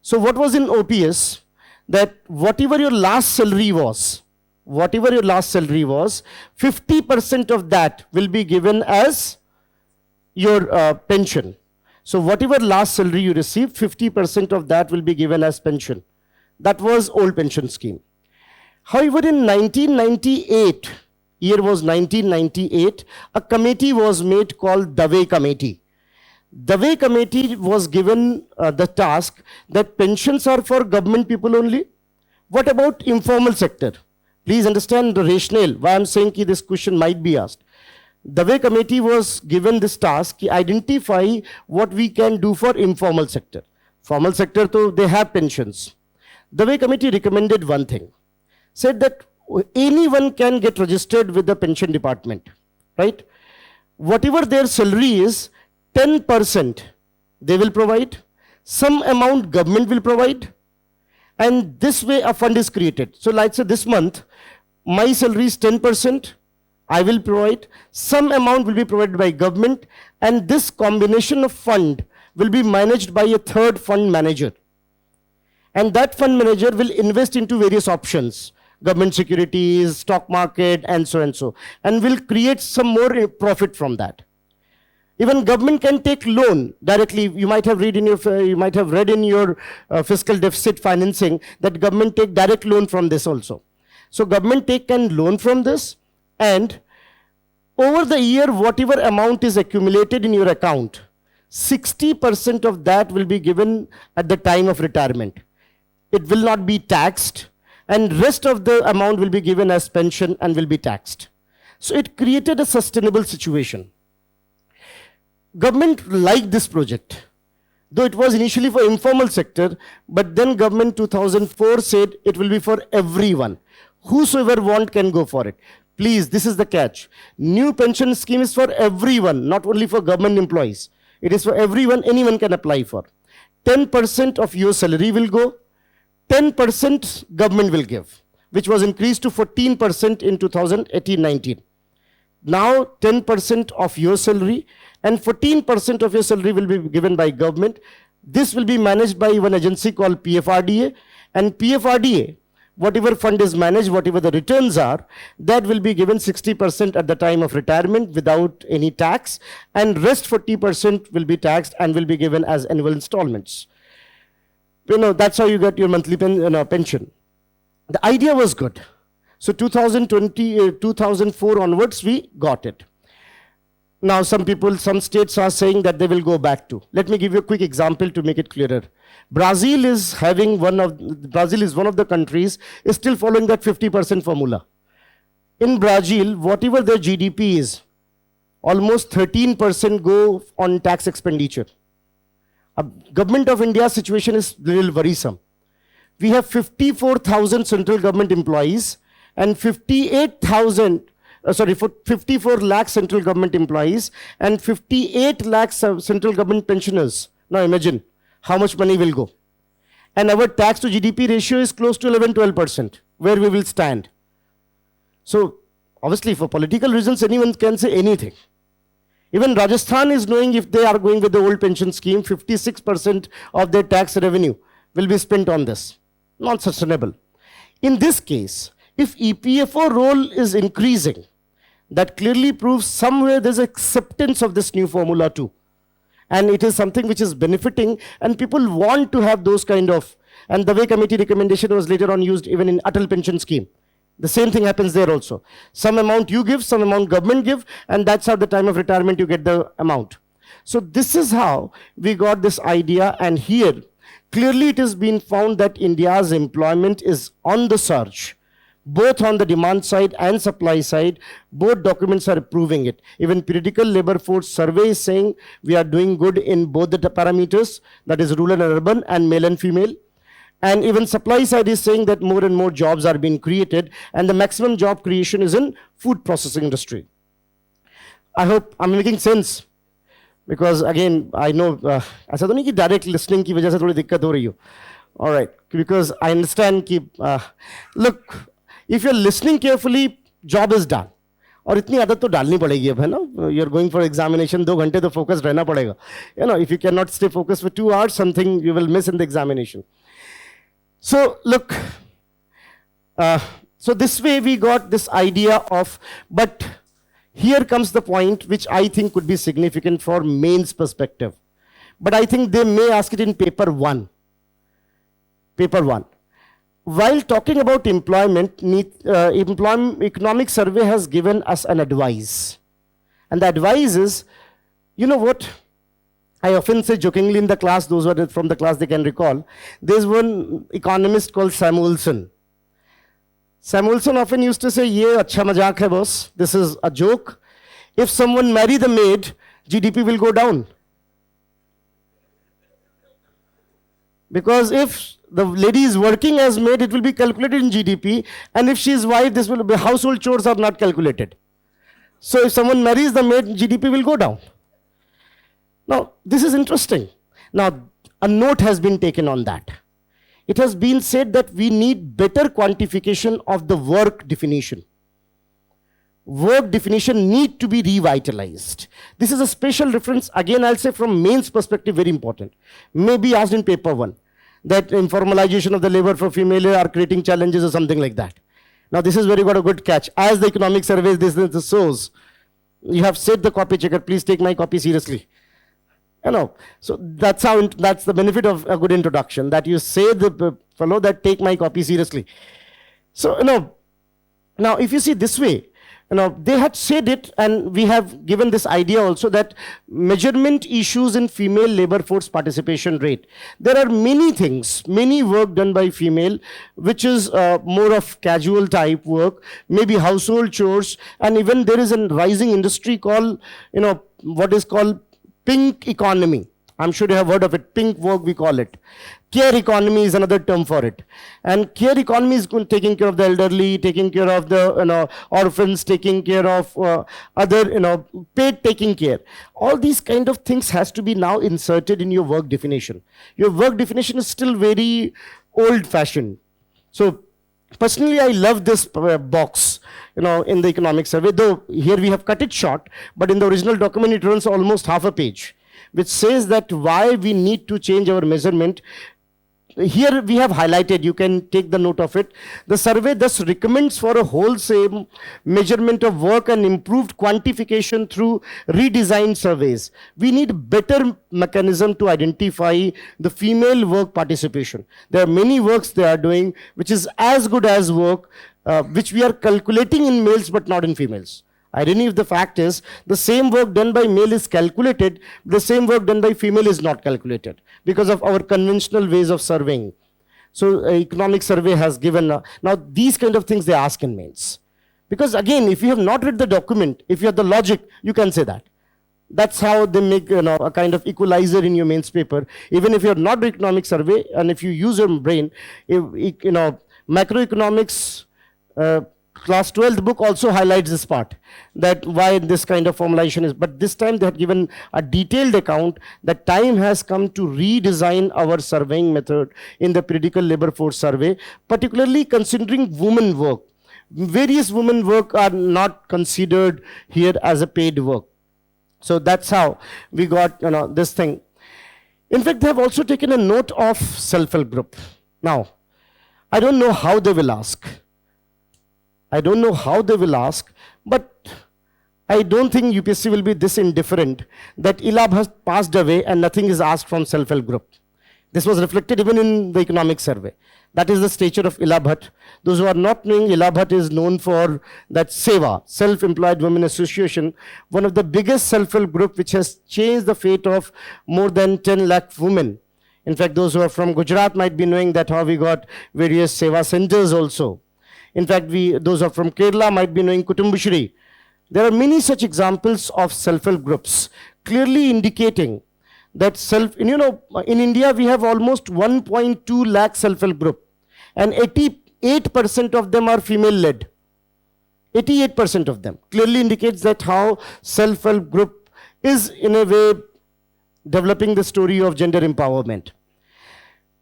So what was in OPS? That whatever your last salary was, 50% of that will be given as your pension. So whatever last salary you receive, 50% of that will be given as pension. That was old pension scheme. However, in 1998, year was 1998, a committee was made called Dave Committee. Dave Committee was given the task that pensions are for government people only. What about informal sector? Please understand the rationale why I'm saying that this question might be asked. Dave Committee was given this task to identify what we can do for informal sector. Formal sector, though, they have pensions. Dave Committee recommended one thing, said that anyone can get registered with the pension department, right? Whatever their salary is, 10% they will provide, some amount government will provide, and this way a fund is created. So let's say this month, my salary is 10%, I will provide, some amount will be provided by government, and this combination of fund will be managed by a third fund manager. And that fund manager will invest into various options, government securities, stock market, and so, and will create some more profit from that. Even government can take loan directly. You might have read in your fiscal deficit financing that government take direct loan from this also. So government can loan from this, and over the year, whatever amount is accumulated in your account, 60% of that will be given at the time of retirement. It will not be taxed, and rest of the amount will be given as pension and will be taxed. So it created a sustainable situation. Government liked this project, though it was initially for informal sector, but then government 2004 said it will be for everyone. Whosoever want can go for it. Please, this is the catch. New pension scheme is for everyone, not only for government employees. It is for everyone, anyone can apply for. 10% of your salary will go, 10% government will give, which was increased to 14% in 2018-19. Now 10% of your salary and 14% of your salary will be given by government. This will be managed by one agency called PFRDA, and PFRDA, whatever fund is managed, whatever the returns are, that will be given 60% at the time of retirement without any tax, and rest 40% will be taxed and will be given as annual installments. That's how you get your monthly pension. The idea was good. So 2004 onwards, we got it. Now some states are saying that they will go back to. Let me give you a quick example to make it clearer. Brazil is one of the countries is still following that 50% formula. In Brazil, whatever their GDP is, almost 13% go on tax expenditure. Government of India's situation is a little worrisome. We have 54,000 central government employees and 54 lakh central government employees and 58 lakh central government pensioners. Now imagine how much money will go. And our tax to GDP ratio is close to 11-12%, where we will stand. So obviously for political reasons, anyone can say anything. Even Rajasthan is knowing if they are going with the old pension scheme, 56% of their tax revenue will be spent on this. Not sustainable. In this case, if EPFO role is increasing, that clearly proves somewhere there's acceptance of this new formula too. And it is something which is benefiting, and people want to have those kind of, and the way committee recommendation was later on used even in Atal pension scheme. The same thing happens there also. Some amount you give, some amount government give, and that's how the time of retirement you get the amount. So this is how we got this idea, and here clearly it has been found that India's employment is on the surge, both on the demand side and supply side. Both documents are proving it. Even periodical labor force survey is saying we are doing good in both the parameters, that is rural and urban and male and female. And even supply side is saying that more and more jobs are being created, and the maximum job creation is in food processing industry. I hope I'm making sense, because again, I know, ऐसा तो नहीं कि direct listening की वजह से थोड़ी दिक्कत हो रही हो. All right, because I understand कि, look, if you're listening carefully, job is done. और इतनी आदत तो डालनी पड़ेगी अब, है ना? You're going for examination, 2 घंटे तो focused रहना पड़ेगा. If you cannot stay focused for 2 hours, something you will miss in the examination. So look, so this way we got this idea of, but here comes the point which I think could be significant for mains perspective. But I think they may ask it in paper 1. Paper 1. While talking about employment, economic survey has given us an advice. And the advice is, you know what? I often say jokingly in the class, those who are from the class, they can recall, there's one economist called Samuelson. Samuelson often used to say, ye acha mazak hai boss, this is a joke. If someone marry the maid, GDP will go down. Because if the lady is working as maid, it will be calculated in GDP, and if she is wife, this will be household chores are not calculated. So if someone marries the maid, GDP will go down. Now, this is interesting. Now, a note has been taken on that. It has been said that we need better quantification of the work definition. Work definition need to be revitalized. This is a special reference, again I'll say from mains perspective, very important. Maybe asked in paper 1, that informalization of the labor for female are creating challenges or something like that. Now this is where you got a good catch. As the economic surveys, this shows, You have said the copy checker, please take my copy seriously. So that's how, that's the benefit of a good introduction, that you say the fellow that take my copy seriously. So, now if you see this way, they had said it, and we have given this idea also, that measurement issues in female labor force participation rate. There are many things, many work done by female, which is more of casual type work, maybe household chores, and even there is a rising industry called, what is called pink economy. I'm sure you have heard of it. Pink work, we call it. Care economy is another term for it. And care economy is taking care of the elderly, taking care of the orphans, taking care of other, paid taking care. All these kind of things has to be now inserted in your work definition. Your work definition is still very old-fashioned. So personally, I love this box, in the economic survey, though here we have cut it short, but in the original document, it runs almost half a page, which says that why we need to change our measurement. Here we have highlighted, you can take the note of it. The survey thus recommends for a wholesale measurement of work and improved quantification through redesigned surveys. We need better mechanism to identify the female work participation. There are many works they are doing, which is as good as work, which we are calculating in males but not in females. Irony of the fact is, the same work done by male is calculated, the same work done by female is not calculated because of our conventional ways of surveying. So economic survey has given, now these kind of things they ask in mains. Because again, if you have not read the document, if you have the logic, you can say that. That's how they make a kind of equalizer in your mains paper. Even if you are not economic survey, and if you use your brain, macroeconomics, Class 12th book also highlights this part, that why this kind of formulation is. But this time they had given a detailed account that time has come to redesign our surveying method in the periodical labor force survey, particularly considering women work. Various women work are not considered here as a paid work. So that's how we got this thing. In fact, they have also taken a note of self-help group. Now, I don't know how they will ask. I don't know how they will ask, but I don't think UPSC will be this indifferent that ILAB has passed away and nothing is asked from self-help group. This was reflected even in the economic survey. That is the stature of ILAB. Those who are not knowing, ILAB is known for that SEWA, Self-Employed Women Association, one of the biggest self-help group which has changed the fate of more than 10 lakh women. In fact, those who are from Gujarat might be knowing that how we got various SEWA centers also. In fact, those who are from Kerala might be knowing Kutumbushri. There are many such examples of self-help groups, clearly indicating that in India we have almost 1.2 lakh self-help group, and 88% of them are female-led. 88% of them clearly indicates that how self-help group is in a way developing the story of gender empowerment.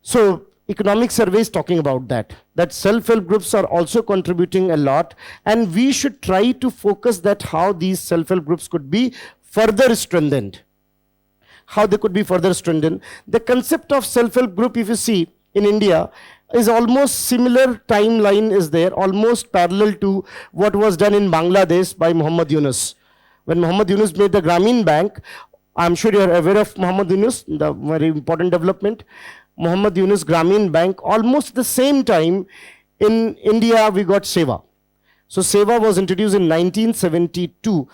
So economic survey is talking about that self-help groups are also contributing a lot, and we should try to focus that how these self-help groups could be further strengthened. How they could be further strengthened. The concept of self-help group, if you see, in India, is almost similar timeline is there, almost parallel to what was done in Bangladesh by Muhammad Yunus. When Muhammad Yunus made the Grameen Bank, I'm sure you are aware of Muhammad Yunus, the very important development. Muhammad Yunus Grameen Bank, almost the same time in India we got SEWA. So SEWA was introduced in 1972.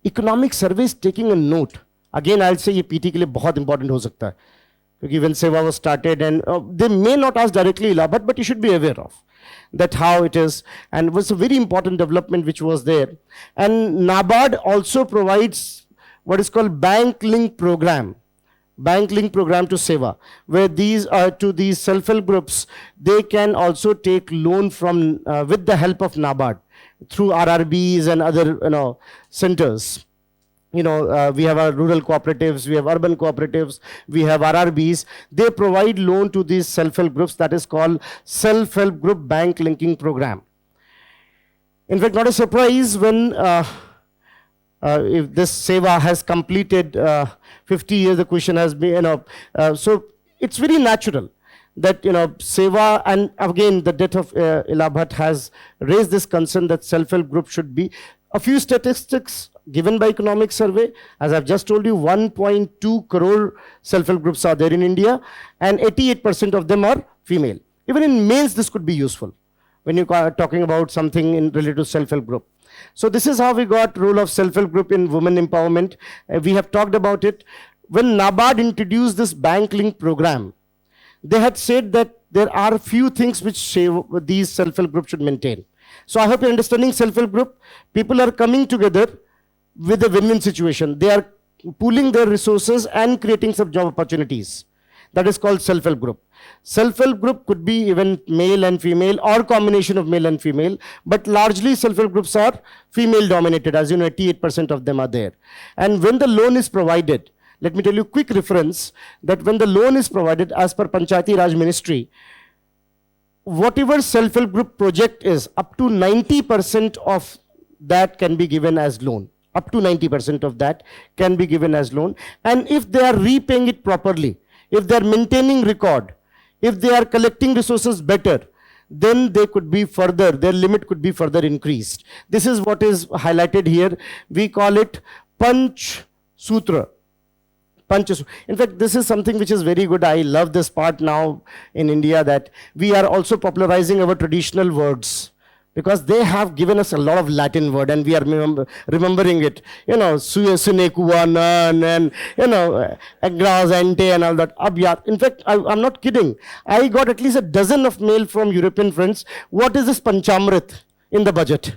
Economic survey is taking a note. Again, I'll say ये PT के लिए बहुत important हो सकता है, क्योंकि when SEWA was started, and they may not ask directly ILAB, but you should be aware of that how it is, and it was a very important development which was there. And NABARD also provides what is called bank link program. Bank link program to SEWA, where these are to these self-help groups, they can also take loan from with the help of NABARD through RRBs and other centers. We have our rural cooperatives, we have urban cooperatives, we have RRBs. They provide loan to these self-help groups. That is called self-help group bank linking program. In fact, not a surprise when if this SEWA has completed 50 years, the question has been, so it's very natural that, SEWA, and again, the death of ILAB has raised this concern that self-help group should be. A few statistics given by Economic Survey. As I've just told you, 1.2 crore self-help groups are there in India, and 88% of them are female. Even in males, this could be useful when you are talking about something in related to self-help group. So this is how we got role of self-help group in women empowerment. We have talked about it. When NABARD introduced this bank link program, they had said that there are few things which these self-help groups should maintain. So I hope you're understanding self-help group. People are coming together with a win-win situation. They are pooling their resources and creating some job opportunities. That is called self-help group. Self-help group could be even male and female or combination of male and female, but largely self-help groups are female dominated. As you know, 88% of them are there. And when the loan is provided, let me tell you a quick reference that when the loan is provided as per Panchayati Raj Ministry, whatever self-help group project is, up to 90% of that can be given as loan. Up to 90% of that can be given as loan. And if they are repaying it properly, if they are maintaining record, if they are collecting resources better, then they could be further, their limit could be further increased. This is what is highlighted here. We call it Panch Sutra. In fact, this is something which is very good. I love this part now in India, that we are also popularizing our traditional words, because they have given us a lot of Latin word and we are remembering it. You know, sune kuanan and, you know, agras ante and all that. In fact, I'm not kidding. I got at least a dozen of mail from European friends. What is this Panchamrit in the budget?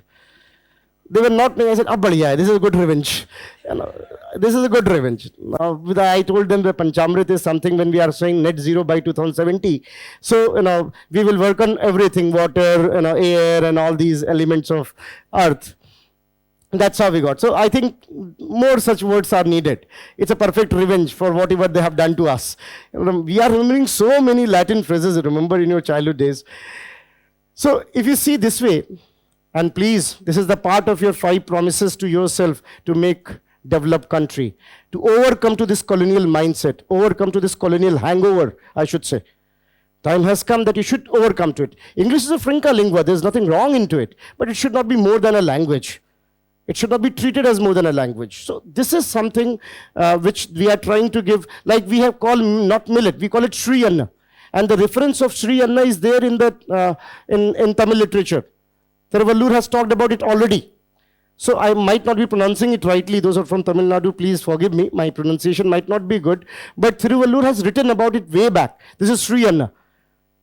They were not knowing. I said, badhiya hai, this is a good revenge. You know, this is a good revenge. Now, I told them that Panchamrit is something when we are saying net zero by 2070. So, you know, we will work on everything, water, you know, air and all these elements of earth. That's how we got. So I think more such words are needed. It's a perfect revenge for whatever they have done to us. We are remembering so many Latin phrases you remember in your childhood days. So if you see this way, and please, this is the part of your 5 promises to yourself to make developed country, to overcome to this colonial mindset, overcome to this colonial hangover, I should say. Time has come that you should overcome to it. English is a franca lingua, there's nothing wrong into it, but it should not be more than a language. It should not be treated as more than a language. So this is something which we are trying to give, like we have called not millet, we call it Sri Anna. And the reference of Sri Anna is there in the in Tamil literature. Thiruvallur has talked about it already. So I might not be pronouncing it rightly. Those are from Tamil Nadu, please forgive me. My pronunciation might not be good. But Thiruvallur has written about it way back. This is Sri Anna.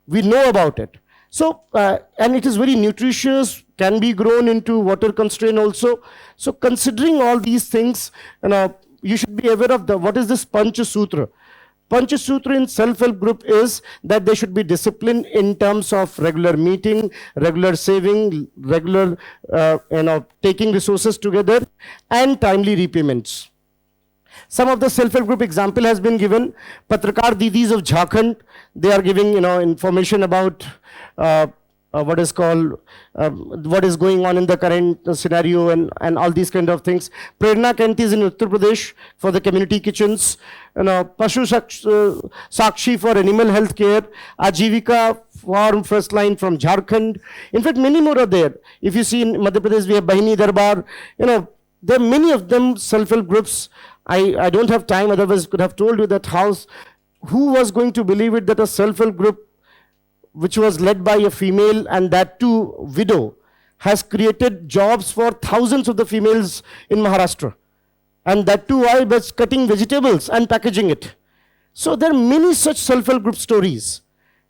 We know about it. So, and it is very nutritious, can be grown into water constraint also. So considering all these things, you know, you should be aware of what is this Panch Sutra. Panch Sutra in self-help group is that they should be disciplined in terms of regular meeting, regular saving, regular taking resources together, and timely repayments. Some of the self-help group example has been given. Patrakar Didis of Jharkhand, they are giving information about what is called, what is going on in the current scenario and all these kind of things. Prerna Kent is in Uttar Pradesh for the community kitchens. Pashu Sakshi for animal health care. Ajivika for first line from Jharkhand. In fact, many more are there. If you see in Madhya Pradesh, we have Bahini Darbar. There are many of them self-help groups. I don't have time, otherwise I could have told you that who was going to believe it that a self-help group which was led by a female and that too widow has created jobs for thousands of the females in Maharashtra. And that too by cutting vegetables and packaging it. So there are many such self-help group stories.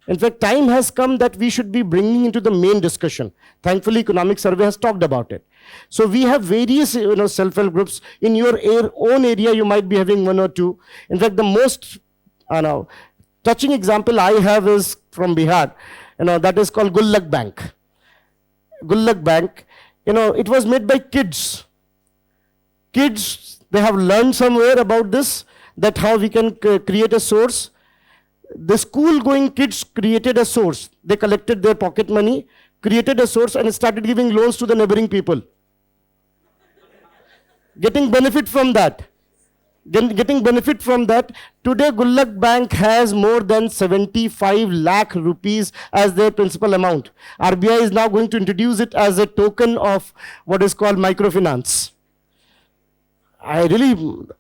In fact, time has come that we should be bringing into the main discussion. Thankfully, Economic Survey has talked about it. So we have various self-help groups. In your own area, you might be having 1 or 2. In fact, the most touching example I have is from Bihar. That is called Gullak Bank. Gullak Bank, it was made by kids. Kids, they have learned somewhere about this, that how we can create a source. The school-going kids created a source. They collected their pocket money, created a source, and started giving loans to the neighboring people. Getting benefit from that. Getting benefit from that. Today, Gullak Bank has more than 75 lakh rupees as their principal amount. RBI is now going to introduce it as a token of what is called microfinance.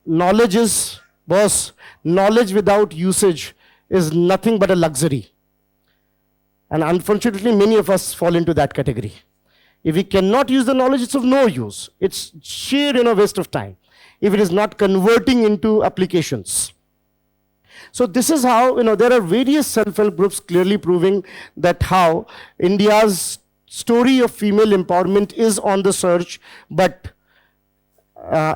knowledge is, boss, knowledge without usage is nothing but a luxury. And unfortunately, many of us fall into that category. If we cannot use the knowledge, it's of no use. It's sheer, waste of time if it is not converting into applications. So this is how, there are various self-help groups clearly proving that how India's story of female empowerment is on the surge, but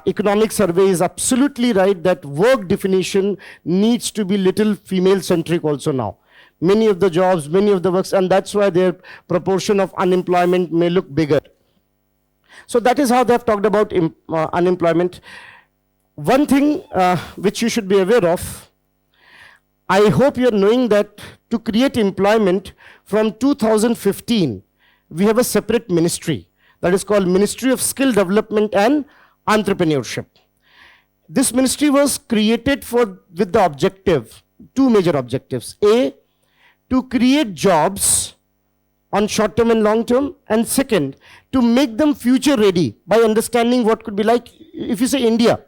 economic survey is absolutely right that work definition needs to be little female-centric also now. Many of the jobs, many of the works, and that's why their proportion of unemployment may look bigger. So that is how they have talked about unemployment. One thing which you should be aware of, I hope you're knowing that to create employment from 2015, we have a separate ministry that is called Ministry of Skill Development and Entrepreneurship. This ministry was created with the objective, two major objectives. A, to create jobs on short term and long term, and second, to make them future ready by understanding what could be like, if you say India.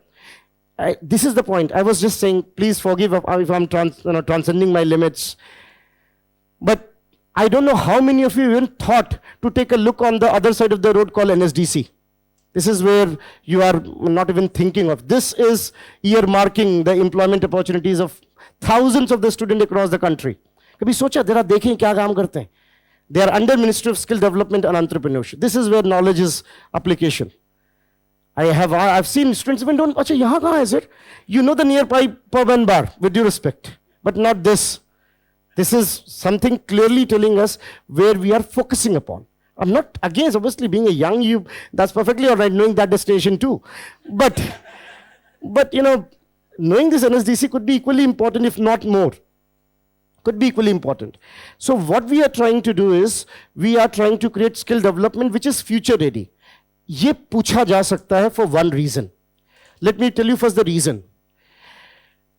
This is the point. I was just saying, please forgive if I'm transcending my limits. But I don't know how many of you even thought to take a look on the other side of the road called NSDC. This is where you are not even thinking of. This is earmarking the employment opportunities of thousands of the students across the country. कभी सोचा जरा देखें क्या काम करते हैं. They are under Ministry of Skill Development and Entrepreneurship. This is where knowledge is application. I've seen students even don't, acha, yahan kahan is it? You know the nearby pub and bar, with due respect, but not this. This is something clearly telling us where we are focusing upon. I'm not against, obviously, being a young you, that's perfectly all right, knowing that destination too. But knowing this NSDC could be equally important, if not more. Could be equally important. So what we are trying to do is, we are trying to create skill development which is future ready. ये पूछा जा सकता है for one reason. Let me tell you first the reason.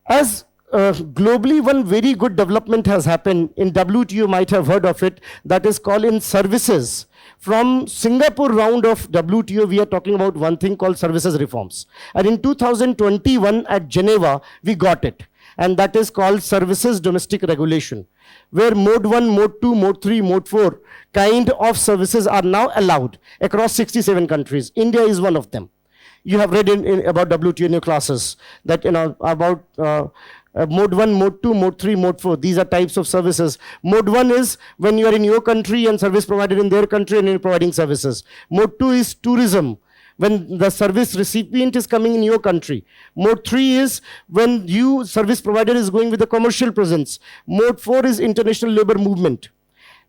As globally, one very good development has happened in WTO, you might have heard of it, that is called in services. From Singapore round of WTO, we are talking about one thing called services reforms. And in 2021 at Geneva, we got it. And that is called Services Domestic Regulation, where Mode 1, Mode 2, Mode 3, Mode 4 kind of services are now allowed across 67 countries. India is one of them. You have read about WTO in your classes that, about Mode 1, Mode 2, Mode 3, Mode 4. These are types of services. Mode 1 is when you are in your country and service provided in their country and you're providing services. Mode 2 is tourism, when the service recipient is coming in your country. Mode 3 is when you, service provider, is going with a commercial presence. Mode 4 is international labor movement.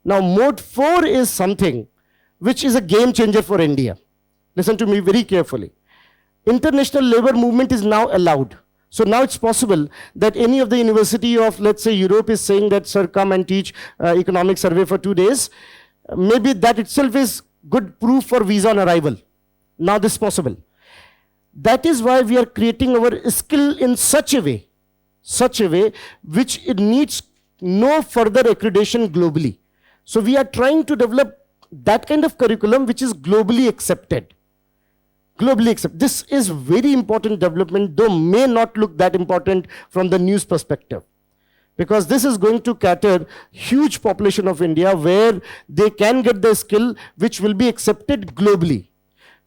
Now, Mode 4 is something which is a game changer for India. Listen to me very carefully. International labor movement is now allowed. So now it's possible that any of the university of, let's say, Europe is saying that, sir, come and teach economic survey for 2 days. Maybe that itself is good proof for visa on arrival. Now this is possible. That is why we are creating our skill in such a way which it needs no further accreditation globally. So we are trying to develop that kind of curriculum which is globally accepted. Globally accepted. This is very important development, though may not look that important from the news perspective. Because this is going to cater huge population of India where they can get the skill which will be accepted globally.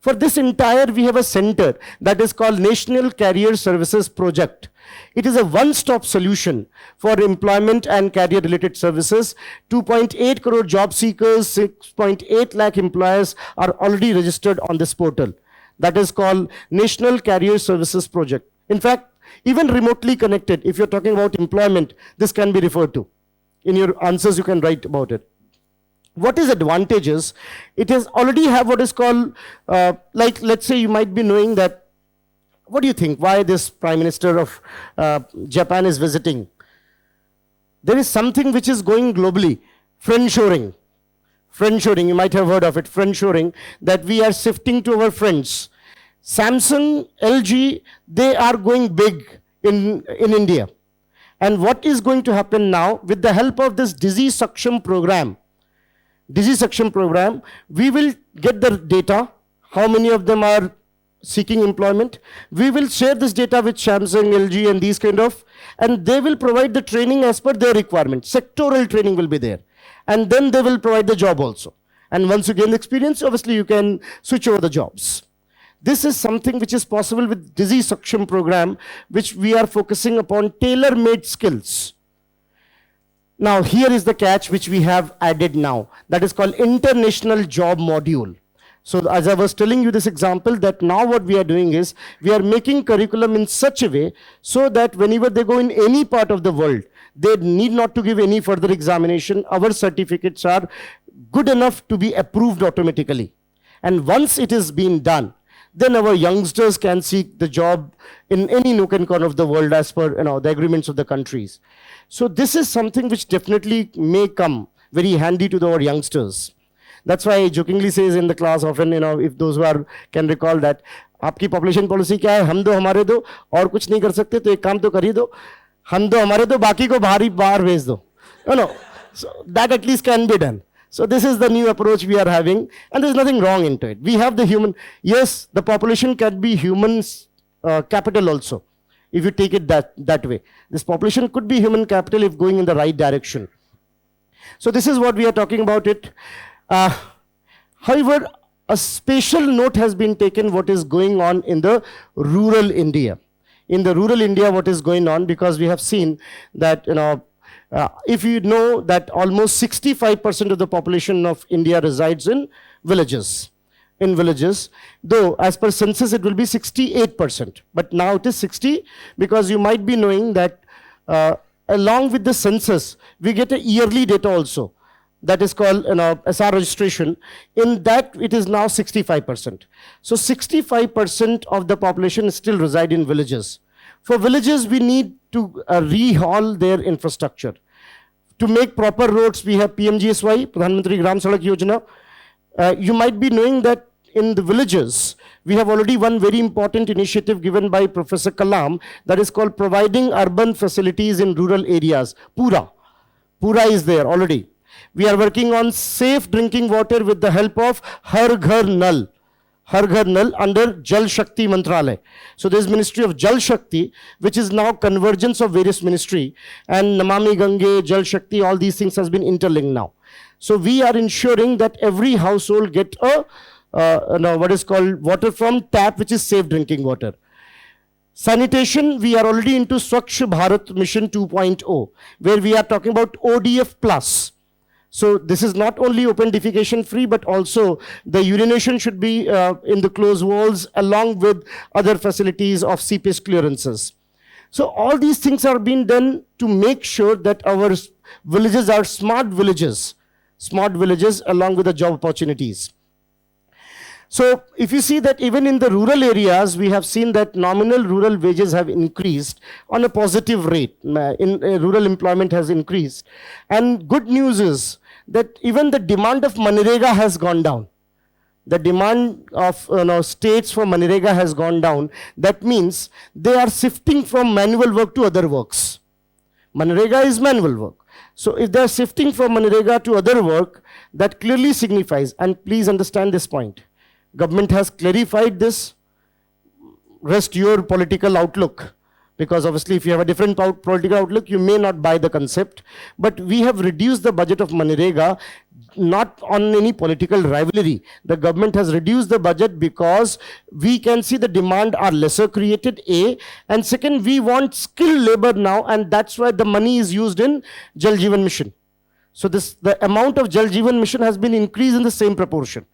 For this entire, we have a center that is called National Career Services Project. It is a one-stop solution for employment and career-related services. 2.8 crore job seekers, 6.8 lakh employers are already registered on this portal. That is called National Career Services Project. In fact, even remotely connected, if you're talking about employment, this can be referred to. In your answers, you can write about it. What is advantages? It has already have what is called, like, let's say you might be knowing that, what do you think, why this Prime Minister of Japan is visiting? There is something which is going globally, friendshoring. Friendshoring, you might have heard of it, friendshoring, that we are shifting to our friends. Samsung, LG, they are going big in India. And what is going to happen now, with the help of this disease suction program, we will get the data, how many of them are seeking employment. We will share this data with Samsung, LG, and these kind of, and they will provide the training as per their requirement. Sectoral training will be there. And then they will provide the job also. And once you gain the experience, obviously you can switch over the jobs. This is something which is possible with Disease Saksham program, which we are focusing upon tailor-made skills. Now, here is the catch which we have added now. That is called International Job Module. So as I was telling you this example, that now what we are doing is, we are making curriculum in such a way so that whenever they go in any part of the world, they need not to give any further examination. Our certificates are good enough to be approved automatically. And once it is being done, then our youngsters can seek the job in any nook and corner of the world as per the agreements of the countries. So this is something which definitely may come very handy to our youngsters. That's why I jokingly says in the class often, if those who are can recall that, आपकी population policy क्या है? हम दो हमारे दो और कुछ नहीं कर सकते तो एक काम तो कर ही दो, हम दो हमारे दो बाकी को बाहर भेज दो. No. So that at least can be done. So this is the new approach we are having, and there is nothing wrong into it. We have the human, yes, the population can be humans capital also, if you take it that way. This population could be human capital if going in the right direction. So this is what we are talking about it. However, a special note has been taken what is going on in the rural India. In the rural India, what is going on, because we have seen that, if you know that almost 65% of the population of India resides in villages. Though as per census it will be 68%, but now it is 60, because you might be knowing that along with the census, we get a yearly data also. That is called SR registration. In that, it is now 65%. So 65% of the population still reside in villages. For villages, we need to rehaul their infrastructure. To make proper roads, we have PMGSY, Pradhan Mantri Gram Sadak Yojana. You might be knowing that in the villages, we have already one very important initiative given by Professor Kalam, that is called providing urban facilities in rural areas. Pura is there already. We are working on safe drinking water with the help of Har Ghar Nal under Jal Shakti Mantralaya. So there is Ministry of Jal Shakti, which is now convergence of various ministry, and Namami Gange, Jal Shakti, all these things has been interlinked now. So we are ensuring that every household get a what is called water from tap, which is safe drinking water. Sanitation, we are already into Swachh Bharat Mission 2.0, where we are talking about ODF plus. So this is not only open defecation free, but also the urination should be in the closed walls along with other facilities of CPS clearances. So all these things are being done to make sure that our villages are smart villages along with the job opportunities. So if you see that even in the rural areas, we have seen that nominal rural wages have increased on a positive rate. Rural employment has increased. And good news is that even the demand of Manrega has gone down. The demand of states for Manrega has gone down. That means they are shifting from manual work to other works. Manrega is manual work. So if they are shifting from Manrega to other work, that clearly signifies, and please understand this point, government has clarified this. Rest your political outlook, because obviously if you have a different political outlook, you may not buy the concept. But we have reduced the budget of Manrega, not on any political rivalry. The government has reduced the budget because we can see the demand are lesser created, A. And second, we want skilled labor now, and that's why the money is used in Jal Jeevan Mission. So the amount of Jal Jeevan Mission has been increased in the same proportion.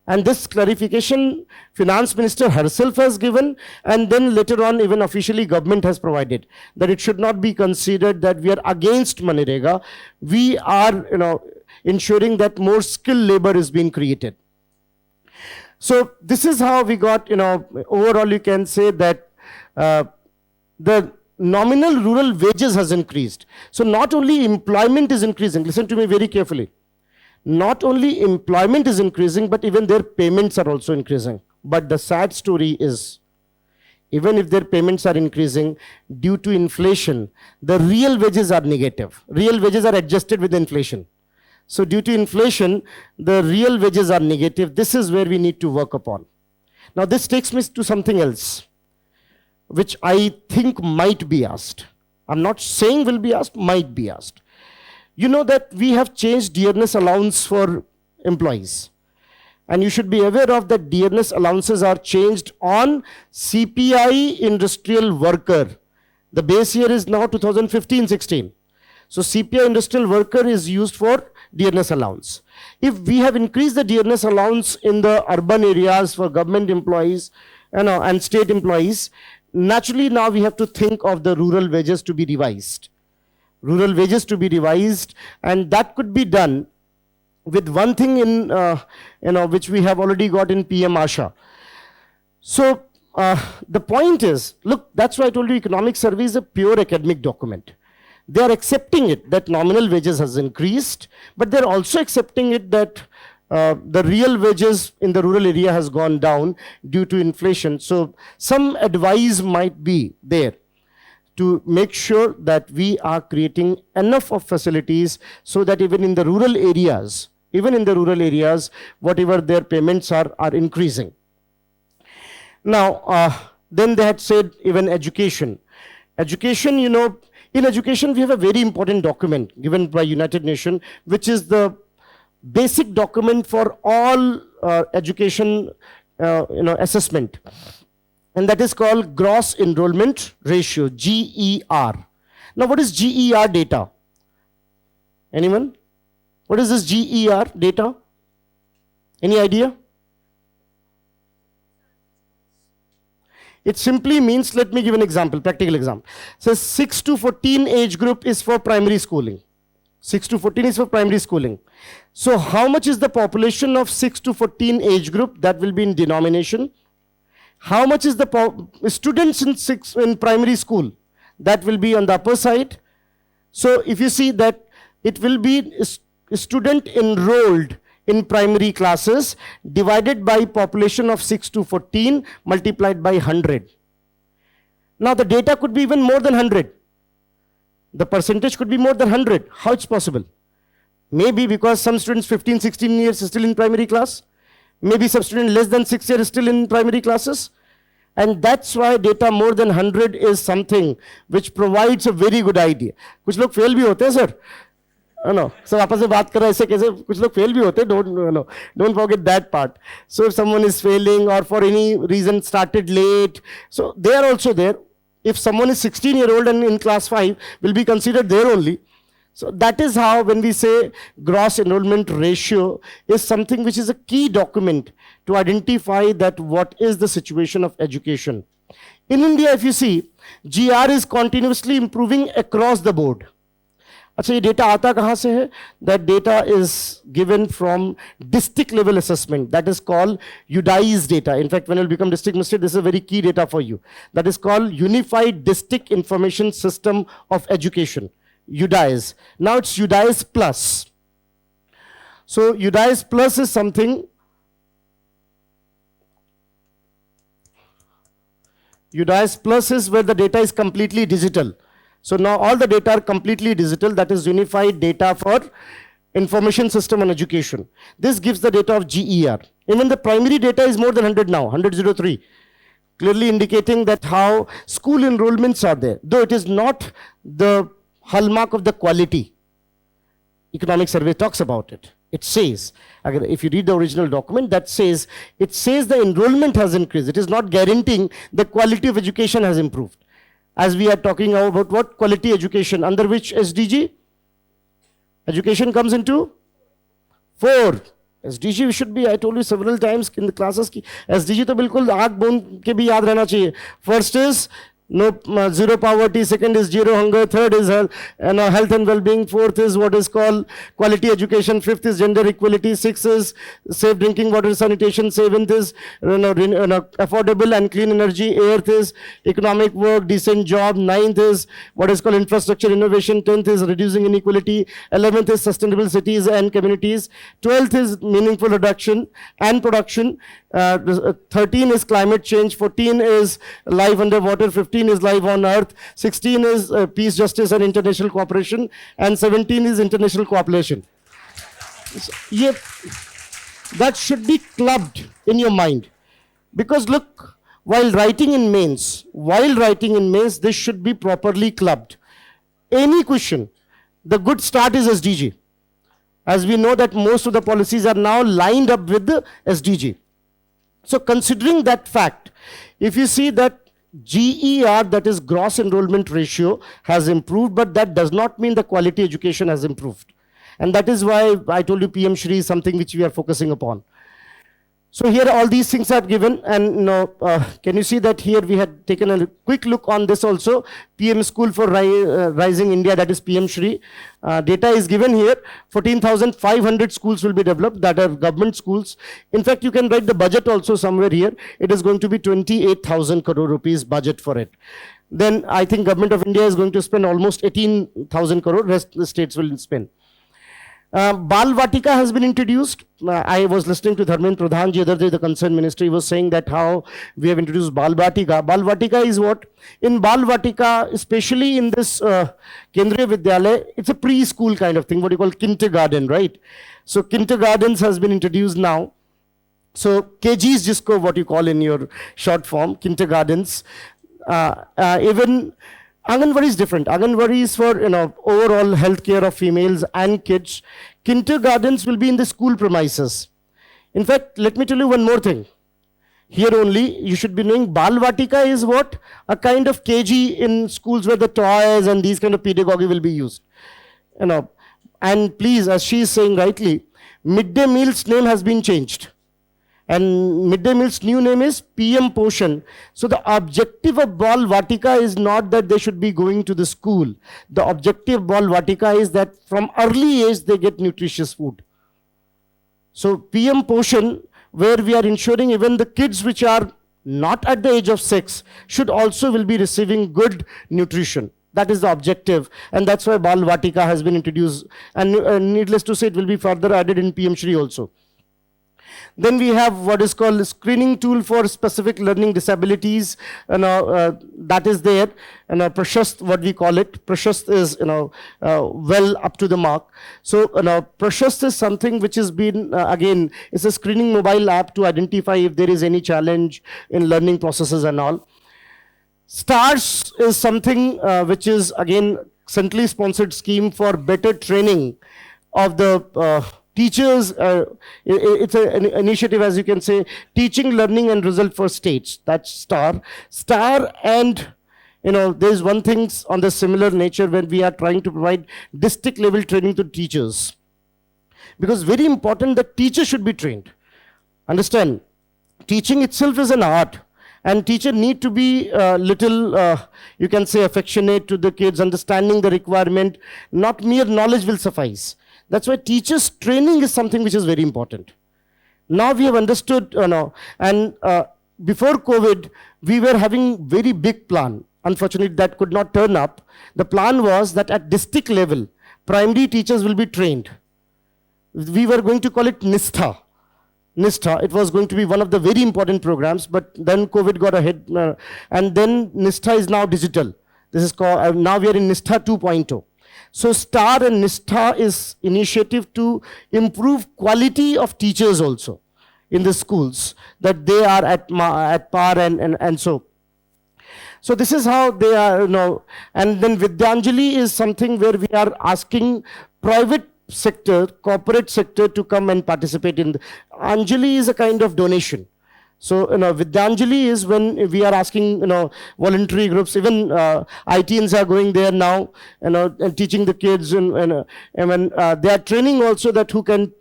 And this clarification, Finance Minister herself has given, and then later on even officially government has provided, that it should not be considered that we are against Manrega. We are ensuring that more skilled labor is being created. So this is how we got, overall you can say that the nominal rural wages has increased. So not only employment is increasing, listen to me very carefully. Not only employment is increasing, but even their payments are also increasing. But the sad story is, even if their payments are increasing, due to inflation, the real wages are negative. Real wages are adjusted with inflation. So due to inflation, the real wages are negative. This is where we need to work upon. Now this takes me to something else, which I think might be asked. I'm not saying will be asked, might be asked. You know that we have changed dearness allowance for employees. And you should be aware of that dearness allowances are changed on CPI industrial worker. The base year is now 2015-16. So CPI industrial worker is used for dearness allowance. If we have increased the dearness allowance in the urban areas for government employees and state employees, naturally now we have to think of the rural wages to be revised. Rural wages to be revised, and that could be done with one thing in, which we have already got in PM Asha. So the point is, look, that's why I told you economic survey is a pure academic document. They are accepting it that nominal wages has increased, but they're also accepting it that the real wages in the rural area has gone down due to inflation. So some advice might be there to make sure that we are creating enough of facilities so that even in the rural areas, whatever their payments are increasing. Now, then they had said even education. Education, in education we have a very important document given by United Nations, which is the basic document for all education assessment. And that is called Gross Enrollment Ratio, GER. Now, what is GER data? Anyone? What is this GER data? Any idea? It simply means, let me give an example, practical example. So 6 to 14 age group is for primary schooling. 6 to 14 is for primary schooling. So how much is the population of 6 to 14 age group? That will be in denomination. How much is the students in primary school? That will be on the upper side. So if you see that it will be a student enrolled in primary classes divided by population of 6 to 14 multiplied by 100. Now the data could be even more than 100. The percentage could be more than 100. How it's possible? Maybe because some students 15, 16 years is still in primary class. Maybe some student less than 6 years is still in primary classes. And that's why data more than 100 is something which provides a very good idea. कुछ लोग fail भी होते हैं sir. No, so आपस में बात कर रहे हैं ऐसे कैसे कुछ लोग fail भी होते हैं. Don't forget that part. So if someone is failing or for any reason started late, so they are also there. If someone is 16-year-old and in class 5, will be considered there only. So that is how when we say gross enrollment ratio is something which is a key document to identify that what is the situation of education. In India, if you see, GR is continuously improving across the board. अच्छा ये data आता कहाँ से है? That data is given from district level assessment. That is called UDI's data. In fact, when you become district magistrate, this is a very key data for you. That is called Unified District Information System of Education. UDI's. Now it's UDI's Plus. So UDI's Plus is something. UDI's Plus is where the data is completely digital. So now all the data are completely digital. That is unified data for information system on education. This gives the data of GER. Even the primary data is more than 100 now, 100.03. Clearly indicating that how school enrollments are there. Though it is not the hallmark of the quality. Economic survey talks about it. It says, if you read the original document, that says, it says the enrollment has increased. It is not guaranteeing the quality of education has improved. As we are talking now about what quality education, under which SDG? Education comes into 4. SDG should be, I told you several times in the classes, ki SDG to bilkul आँख बूंद के भी याद रहना चाहिए. First is no zero poverty, second is zero hunger, third is health and well-being, fourth is what is called quality education, fifth is gender equality, sixth is safe drinking water sanitation, seventh is affordable and clean energy, eighth is economic work, decent job, ninth is what is called infrastructure innovation, 10th is reducing inequality, 11th is sustainable cities and communities, 12th is meaningful reduction and production, 13 is climate change, 14 is life underwater, 15 is life on earth, 16 is peace, justice and international cooperation, and 17 is international cooperation. That should be clubbed in your mind. Because look, while writing in mains, this should be properly clubbed. Any question, the good start is SDG. As we know that most of the policies are now lined up with the SDG. So considering that fact, if you see that GER, that is gross enrollment ratio, has improved, but that does not mean the quality education has improved. And that is why I told you PM Shri is something which we are focusing upon. So here all these things are given, and can you see that here we had taken a quick look on this also. PM School for Rising India, that is PM Shri. Data is given here. 14,500 schools will be developed, that are government schools. In fact, you can write the budget also somewhere here. It is going to be 28,000 crore rupees budget for it. Then I think Government of India is going to spend almost 18,000 crore, rest the states will spend. Bal Vatika has been introduced. I was listening to Dharmendra Pradhan the other day, the concerned ministry was saying that how we have introduced Bal Vatika. Bal Vatika is what? In Bal Vatika, especially in this Kendriya Vidyalaya, it's a preschool kind of thing, what you call kindergarten, right? So kindergartens has been introduced now. So KGs, jisko what you call in your short form, kindergartens. Even Anganwadi is different. Anganwadi is for overall health care of females and kids. Kindergartens will be in the school premises. In fact, let me tell you one more thing. Here only, you should be knowing Bal Vatika is what? A kind of KG in schools where the toys and these kind of pedagogy will be used. And please, as she is saying rightly, midday meals name has been changed. And midday meal's new name is PM Poshan. So the objective of Bal Vatika is not that they should be going to the school. The objective of Bal Vatika is that from early age they get nutritious food. So PM Poshan, where we are ensuring even the kids which are not at the age of 6 should also will be receiving good nutrition. That is the objective, and that's why Bal Vatika has been introduced. And needless to say, it will be further added in PM Shri also. Then we have what is called a screening tool for specific learning disabilities, that is there. Prashast, what we call it, Prashast is well up to the mark. So Prashast is something which has been again, it's a screening mobile app to identify if there is any challenge in learning processes and all. STARS is something which is again centrally sponsored scheme for better training of the teachers. It's an initiative, as you can say, teaching, learning and result for states. That's STAR. STAR, and there's one thing on the similar nature when we are trying to provide district level training to teachers. Because very important that teachers should be trained. Understand, teaching itself is an art. And teacher need to be little, you can say, affectionate to the kids, understanding the requirement. Not mere knowledge will suffice. That's why teachers' training is something which is very important. Now we have understood, and before COVID, we were having very big plan. Unfortunately, that could not turn up. The plan was that at district level, primary teachers will be trained. We were going to call it NISTHA. NISTHA, it was going to be one of the very important programs, but then COVID got ahead, and then NISTHA is now digital. This is called, now we are in NISTHA 2.0. So STAR and NISTHA is initiative to improve quality of teachers also in the schools, that they are at par and so. So this is how they are, and then Vidyanjali is something where we are asking private sector, corporate sector to come and participate in. Anjali is a kind of donation. So, Vidyanjali is when we are asking, voluntary groups, even ITNs are going there now, and teaching the kids, and when they are training also that who can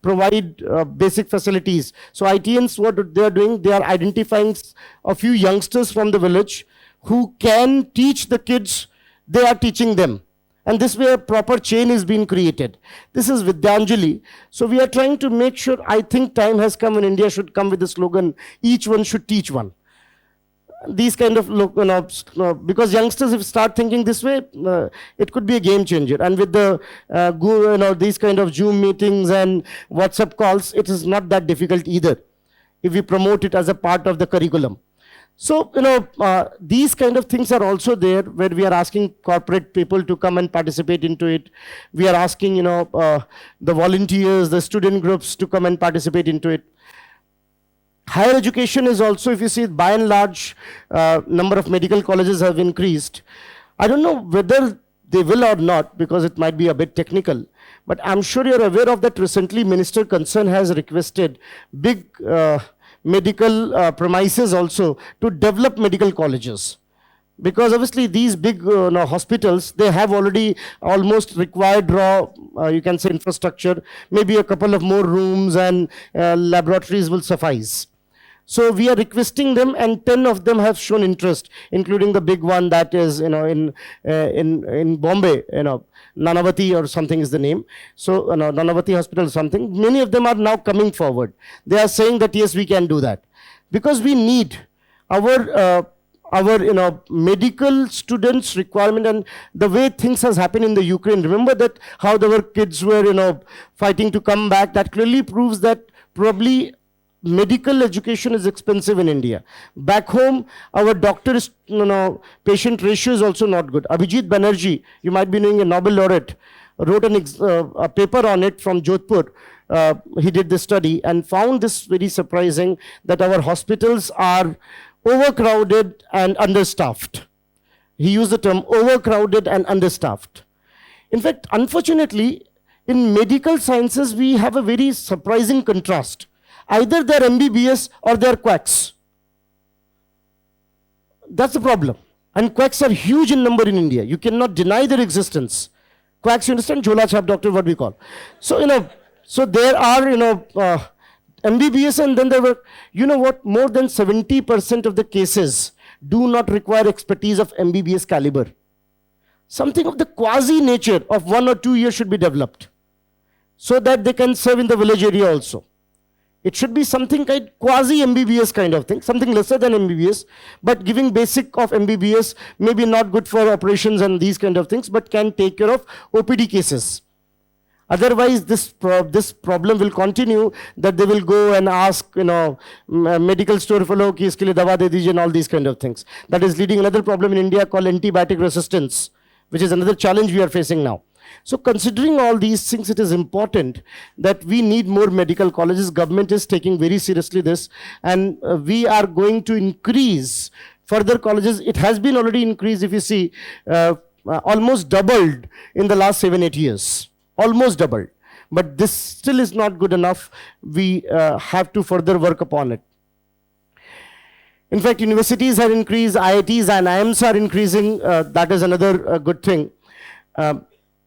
provide basic facilities. So ITNs, what they are doing, they are identifying a few youngsters from the village who can teach the kids, they are teaching them. And this way a proper chain is being created. This is Vidyanjali. So we are trying to make sure, I think time has come when India should come with the slogan, each one should teach one. These kind of, because youngsters if start thinking this way, it could be a game changer. And with the, these kind of Zoom meetings and WhatsApp calls, it is not that difficult either, if we promote it as a part of the curriculum. So, these kind of things are also there where we are asking corporate people to come and participate into it. We are asking, the volunteers, the student groups to come and participate into it. Higher education is also, if you see, by and large, number of medical colleges have increased. I don't know whether they will or not, because it might be a bit technical, but I'm sure you're aware of that recently Minister concerned has requested big medical premises also to develop medical colleges. Because obviously these big hospitals, they have already almost required raw, you can say, infrastructure. Maybe a couple of more rooms and laboratories will suffice. So we are requesting them, and 10 of them have shown interest, including the big one that is, in Bombay, Nanavati or something is the name. So Nanavati Hospital or something. Many of them are now coming forward. They are saying that yes, we can do that, because we need our medical students requirement. And the way things has happened in the Ukraine, remember that how our kids were fighting to come back. That clearly proves that probably medical education is expensive in India. Back home, our doctors patient ratio is also not good. Abhijit Banerjee, you might be knowing, a Nobel laureate, wrote a paper on it from Jodhpur. He did this study and found this very surprising, that our hospitals are overcrowded and understaffed. He used the term overcrowded and understaffed. In fact, unfortunately, in medical sciences, we have a very surprising contrast. Either they're MBBS or they're quacks. That's the problem. And quacks are huge in number in India. You cannot deny their existence. Quacks, you understand? Jhola chap doctor, what we call. So, so there are, MBBS, and then there were, more than 70% of the cases do not require expertise of MBBS caliber. Something of the quasi nature of 1 or 2 years should be developed, so that they can serve in the village area also. It should be something kind quasi MBBS kind of thing, something lesser than MBBS, but giving basic of MBBS, maybe not good for operations and these kind of things, but can take care of OPD cases. Otherwise, this problem will continue, that they will go and ask, medical store fellow ki iske liye dawa de dijiye and all these kind of things. That is leading another problem in India called antibiotic resistance, which is another challenge we are facing now. So considering all these things, it is important that we need more medical colleges. Government is taking very seriously this, and we are going to increase further colleges. It has been already increased, if you see, almost doubled in the last 7-8 years. Almost doubled. But this still is not good enough. We have to further work upon it. In fact, universities have increased, IITs and IIMs are increasing. That is another good thing.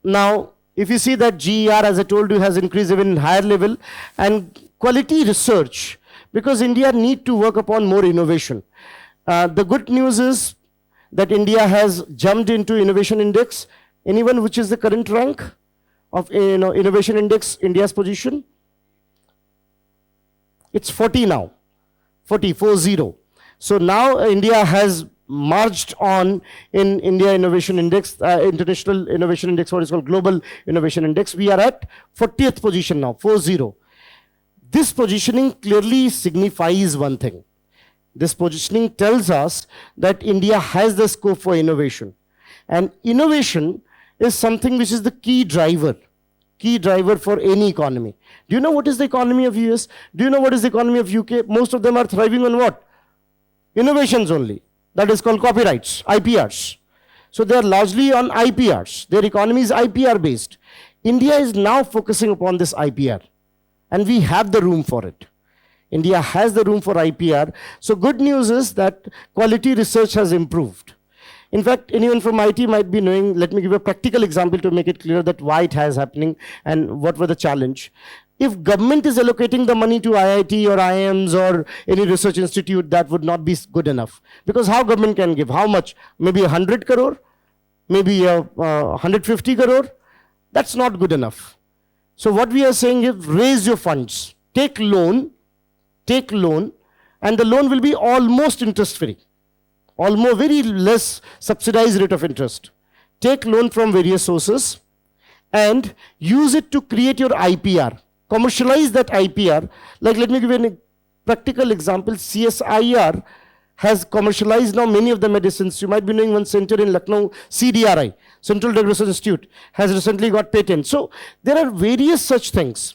Now, if you see that GER, as I told you, has increased even in higher level, and quality research, because India need to work upon more innovation. The good news is that India has jumped into innovation index. Anyone which is the current rank of innovation index, India's position? It's 40 now, 40. So now India has marched on in India Innovation Index, International Innovation Index, what is called Global Innovation Index. We are at 40th position now, 40. This positioning clearly signifies one thing. This positioning tells us that India has the scope for innovation. And innovation is something which is the key driver for any economy. Do you know what is the economy of US? Do you know what is the economy of UK? Most of them are thriving on what? Innovations only. That is called copyrights, IPRs. So they are largely on IPRs. Their economy is IPR based. India is now focusing upon this IPR, and we have the room for it. India has the room for IPR. So good news is that quality research has improved. In fact, anyone from IT might be knowing, let me give a practical example to make it clear that why it has happening and what were the challenge. If government is allocating the money to IIT or IIMs or any research institute, that would not be good enough. Because how government can give? How much? Maybe 100 crore? Maybe 150 crore? That's not good enough. So what we are saying is raise your funds. Take loan, and the loan will be almost interest free. Almost very less subsidized rate of interest. Take loan from various sources and use it to create your IPR. Commercialize that IPR. Like, let me give you a practical example. CSIR has commercialized now many of the medicines. You might be knowing one center in Lucknow, CDRI, Central Drug Research Institute, has recently got patent. So there are various such things.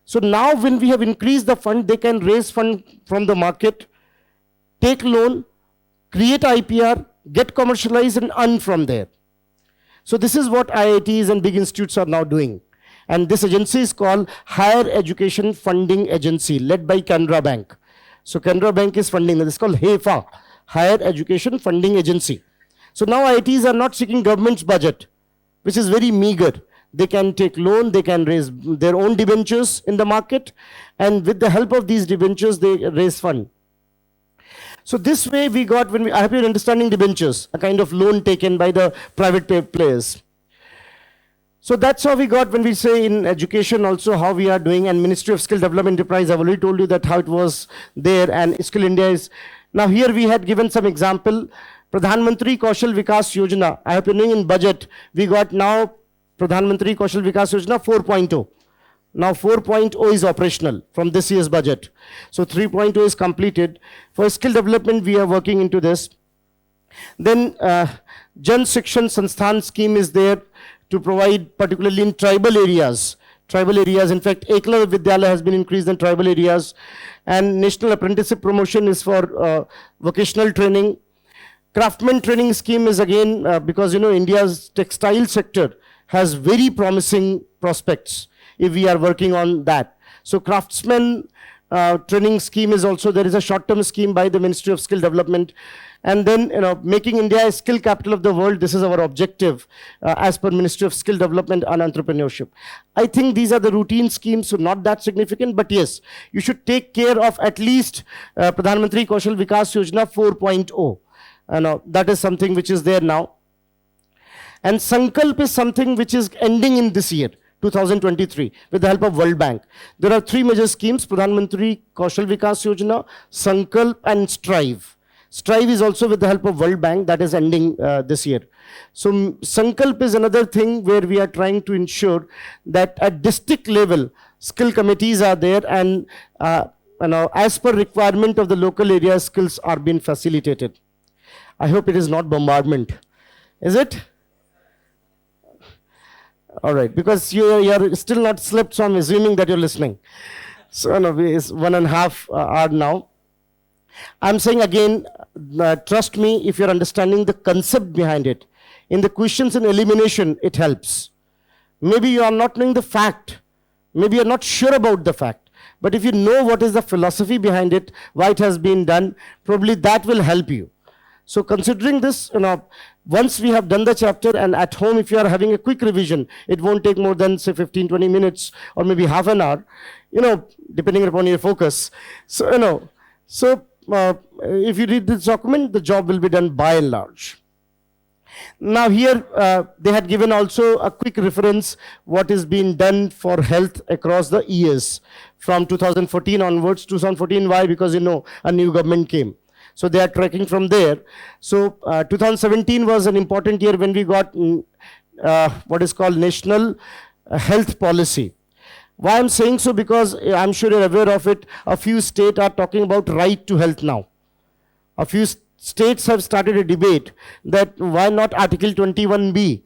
So now when we have increased the fund, they can raise fund from the market, take loan, create IPR, get commercialized and earn from there. So this is what IITs and big institutes are now doing. And this agency is called Higher Education Funding Agency, led by Canara Bank. So Canara Bank is funding this. It's called HEFA, Higher Education Funding Agency. So now IITs are not seeking government's budget, which is very meager. They can take loan, they can raise their own debentures in the market, and with the help of these debentures, they raise fund. So this way we got, I hope you're understanding debentures, a kind of loan taken by the private players. So that's how we got when we say in education also how we are doing, and Ministry of Skill Development Enterprise, I've already told you that how it was there, and Skill India is. Now here we had given some example, Pradhan Mantri Kaushal Vikas Yojana, I hope you're knowing in budget, we got now Pradhan Mantri Kaushal Vikas Yojana 4.0. Now 4.0 is operational from this year's budget. So 3.0 is completed. For skill development, we are working into this. Then Jan Shikshan Sansthan scheme is there to provide particularly in tribal areas. Tribal areas, in fact, Ekla Vidyalaya has been increased in tribal areas. And National Apprenticeship Promotion is for vocational training. Craftsman training scheme is again, because India's textile sector has very promising prospects if we are working on that. So craftsman training scheme is also, there is a short-term scheme by the Ministry of Skill Development. And then, making India a skill capital of the world, this is our objective as per Ministry of Skill Development and Entrepreneurship. I think these are the routine schemes, so not that significant, but yes, you should take care of at least Pradhan Mantri Kaushal Vikas Yojana 4.0. That is something which is there now. And Sankalp is something which is ending in this year, 2023, with the help of World Bank. There are three major schemes, Pradhan Mantri Kaushal Vikas Yojana, Sankalp and Strive. Strive is also with the help of World Bank, that is ending this year. So Sankalp is another thing where we are trying to ensure that at district level, skill committees are there, and as per requirement of the local area, skills are being facilitated. I hope it is not bombardment. Is it? All right, because you are still not slept, so I'm assuming that you're listening. So it's 1.5 hour now. I'm saying again, trust me, if you're understanding the concept behind it, in the questions and elimination, it helps. Maybe you are not knowing the fact. Maybe you're not sure about the fact. But if you know what is the philosophy behind it, why it has been done, probably that will help you. So considering this, once we have done the chapter, and at home if you are having a quick revision, it won't take more than say 15-20 minutes or maybe half an hour, depending upon your focus. So, if you read this document, the job will be done by and large. Now here, they had given also a quick reference what is being done for health across the years from 2014 onwards. 2014, why? Because a new government came. So they are tracking from there. So 2017 was an important year when we got what is called National Health Policy. Why I'm saying so? Because I'm sure you're aware of it. A few states are talking about right to health now. A few states have started a debate that why not Article 21B?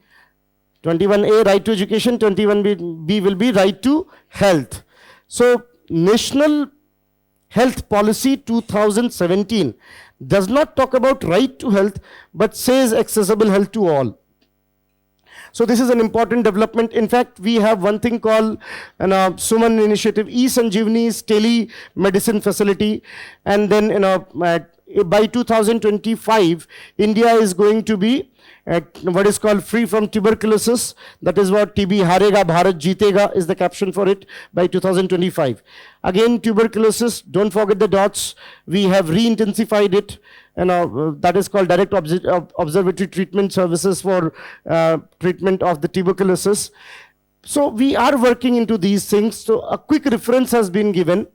21A, right to education, 21B will be right to health. So National Health Policy 2017 does not talk about right to health, but says accessible health to all. So this is an important development. In fact, we have one thing called Suman initiative, E-Sanjeevani's telemedicine facility. And then by 2025, India is going to be what is called free from tuberculosis. That is what TB Harega Bharat Jeetega is the caption for it by 2025. Again, tuberculosis, don't forget the dots. We have re-intensified it. That is called direct observatory treatment services for treatment of the tuberculosis. So we are working into these things. So a quick reference has been given.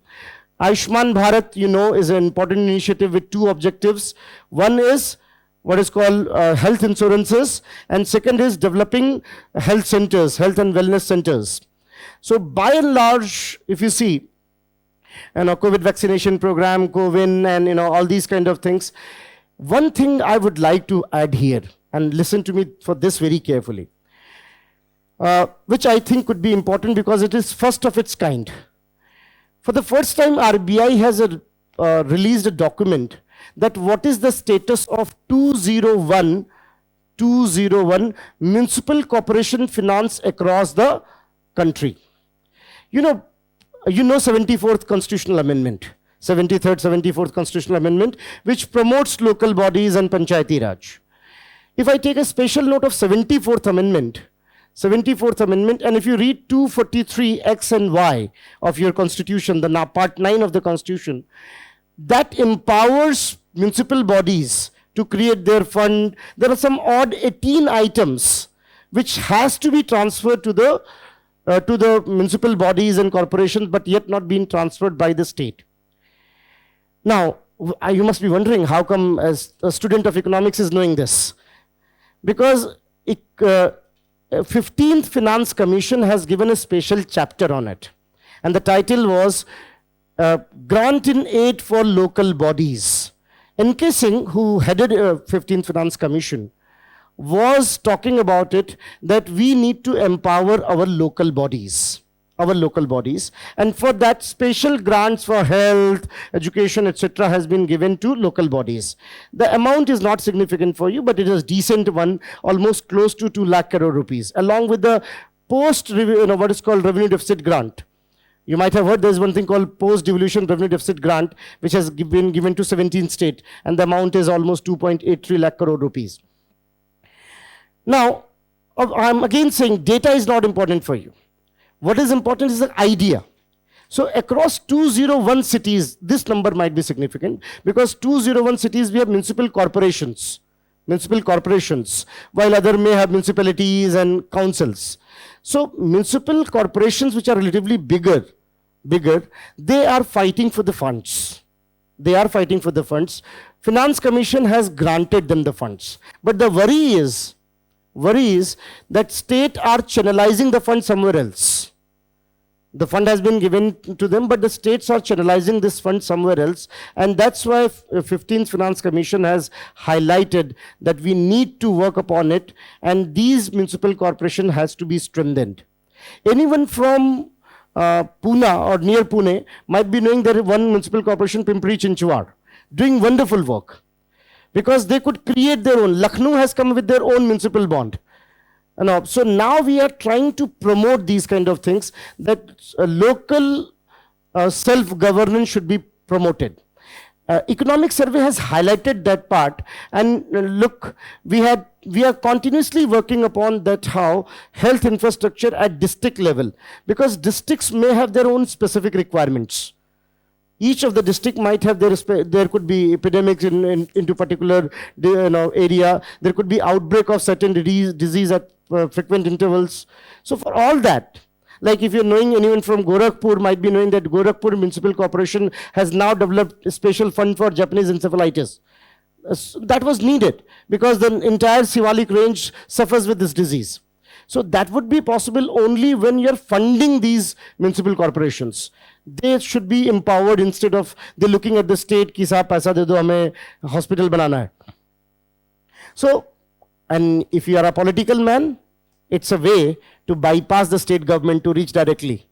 Ayushman Bharat, is an important initiative with two objectives. One is what is called health insurances, and second is developing health centers, health and wellness centers. So by and large, if you see, COVID vaccination program, COVIN, and all these kind of things. One thing I would like to add here, and listen to me for this very carefully, which I think could be important because it is first of its kind. For the first time, RBI has released a document that what is the status of 201 municipal corporation finance across the country. You know 74th Constitutional Amendment, 73rd, 74th Constitutional Amendment, which promotes local bodies and Panchayati Raj. If I take a special note of 74th Amendment, and if you read 243 X and Y of your Constitution, the Part 9 of the Constitution, that empowers municipal bodies to create their fund. There are some odd 18 items which has to be transferred to the municipal bodies and corporations, but yet not being transferred by the state. Now, you must be wondering, how come as a student of economics is knowing this? Because 15th Finance Commission has given a special chapter on it. And the title was Grant in Aid for Local Bodies. N.K. Singh, who headed 15th Finance Commission, was talking about it, that we need to empower our local bodies. And for that, special grants for health, education, etc. has been given to local bodies. The amount is not significant for you, but it is a decent one, almost close to 2 lakh crore rupees, along with the what is called revenue deficit grant. You might have heard there's one thing called post-devolution revenue deficit grant, which has been given to 17 states, and the amount is almost 2.83 lakh crore rupees. Now, I'm again saying data is not important for you. What is important is the idea. So across 201 cities, this number might be significant, because 201 cities we have municipal corporations, while other may have municipalities and councils. So municipal corporations, which are relatively bigger, they are fighting for the funds. Finance Commission has granted them the funds. But the worry is that state are channelizing the fund somewhere else. The fund has been given to them, but the states are channelizing this fund somewhere else. And that's why 15th Finance Commission has highlighted that we need to work upon it, and these municipal corporation has to be strengthened. Anyone from Pune or near Pune might be knowing there is one municipal corporation, Pimpri Chinchwad, doing wonderful work, because they could create their own. Lucknow has come with their own municipal bond. So now we are trying to promote these kind of things, that local self-governance should be promoted. Economic survey has highlighted that part, and look, we are continuously working upon that, how health infrastructure at district level, because districts may have their own specific requirements. Each of the district might have there could be epidemics into particular area. There could be outbreak of certain disease at frequent intervals. So for all that, like if you're knowing, anyone from Gorakhpur might be knowing that Gorakhpur Municipal Corporation has now developed a special fund for Japanese encephalitis. That was needed because the entire Sivalik range suffers with this disease. So that would be possible only when you're funding these municipal corporations. They should be empowered instead of they looking at the state, ki saab paisa de do, hame hospital banana hai. So, and if you are a political man, it's a way to bypass the state government to reach directly.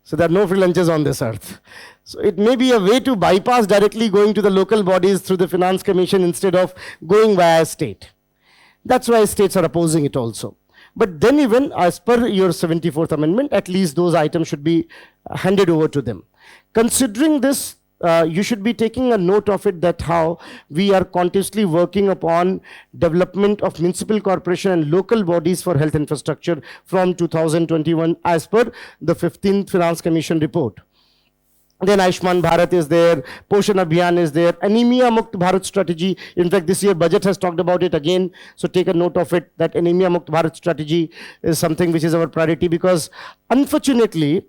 So there are no free lunches on this earth. So it may be a way to bypass directly going to the local bodies through the Finance Commission instead of going via state. That's why states are opposing it also. But then even as per your 74th Amendment, at least those items should be handed over to them. Considering this, you should be taking a note of it, that how we are continuously working upon development of municipal corporation and local bodies for health infrastructure from 2021 as per the 15th Finance Commission report. Then Ayushman Bharat is there, Poshan Abhiyan is there, Anemia Mukt Bharat strategy. In fact, this year budget has talked about it again. So take a note of it, that Anemia Mukt Bharat strategy is something which is our priority, because unfortunately,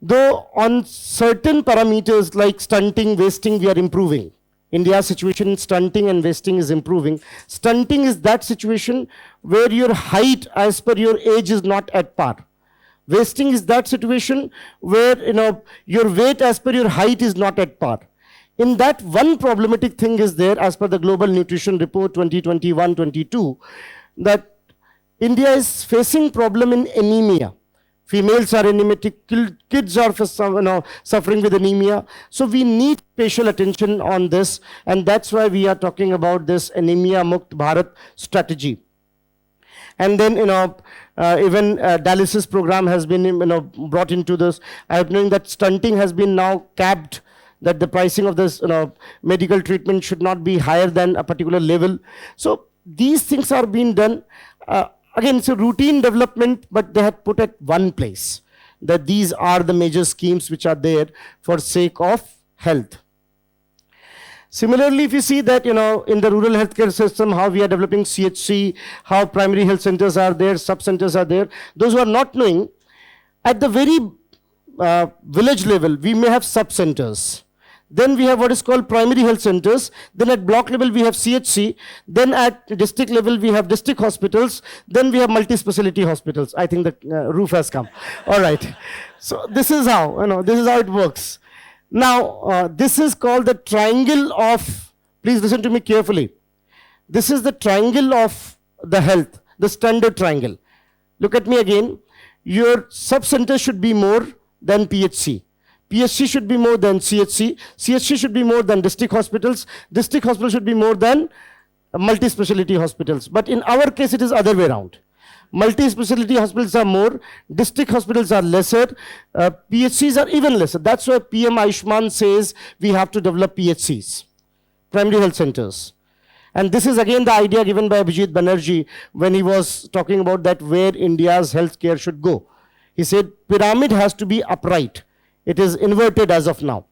though on certain parameters like stunting, wasting, we are improving. India's situation in stunting and wasting is improving. Stunting is that situation where your height as per your age is not at par. Wasting is that situation where your weight as per your height is not at par. In that, one problematic thing is there as per the Global Nutrition Report 2021-22, that India is facing problem in anemia. females are anemic, kids are suffering with anemia. So we need special attention on this, and that's why we are talking about this Anemia Mukt Bharat strategy. And then, even dialysis program has been, brought into this. I have known that stunting has been now capped, that the pricing of this, medical treatment should not be higher than a particular level. So these things are being done. Again, it's a routine development, but they have put at one place that these are the major schemes which are there for sake of health. Similarly, if you see that, in the rural healthcare system, how we are developing CHC, how primary health centers are there, sub-centers are there. Those who are not knowing, at the very village level, we may have sub-centers. Then we have what is called primary health centers. Then at block level, we have CHC. Then at district level, we have district hospitals. Then we have multi-speciality hospitals. I think the roof has come. All right. So this is how, this is how it works. Now, this is called the triangle of, please listen to me carefully. This is the triangle of the health, the standard triangle. Look at me again. Your sub-center should be more than PHC. PHC should be more than CHC. CHC should be more than district hospitals. District hospitals should be more than multi-speciality hospitals. But in our case, it is other way around. Multi-speciality hospitals are more, district hospitals are lesser, PHCs are even lesser. That's why PM Ayushman says we have to develop PHCs, primary health centers. And this is again the idea given by Abhijit Banerjee when he was talking about that where India's healthcare should go. He said pyramid has to be upright. It is inverted as of now.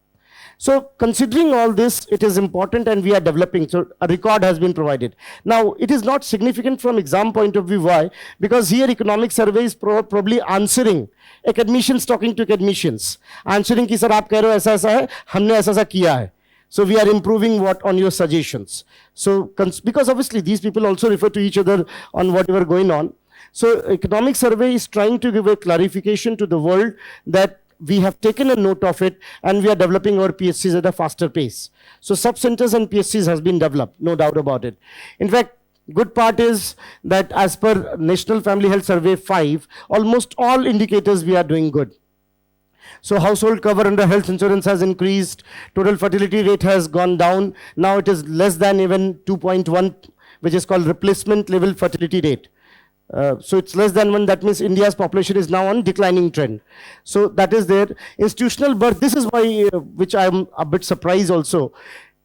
So considering all this, it is important and we are developing. So a record has been provided. Now, it is not significant from exam point of view. Why? Because here economic survey is probably answering. Academicians talking to academicians. Answering ki sir aap keh rahe ho aisa aisa hai, humne aisa aisa kiya hai. So we are improving what on your suggestions. So because obviously these people also refer to each other on whatever going on. So economic survey is trying to give a clarification to the world that we have taken a note of it and we are developing our PHCs at a faster pace. So sub-centers and PHCs has been developed, no doubt about it. In fact, good part is that as per National Family Health Survey 5, almost all indicators we are doing good. So household cover under health insurance has increased, total fertility rate has gone down. Now it is less than even 2.1, which is called replacement level fertility rate. So it's less than 1, that means India's population is now on declining trend. So that is there. Institutional birth, this is why, which I'm a bit surprised also.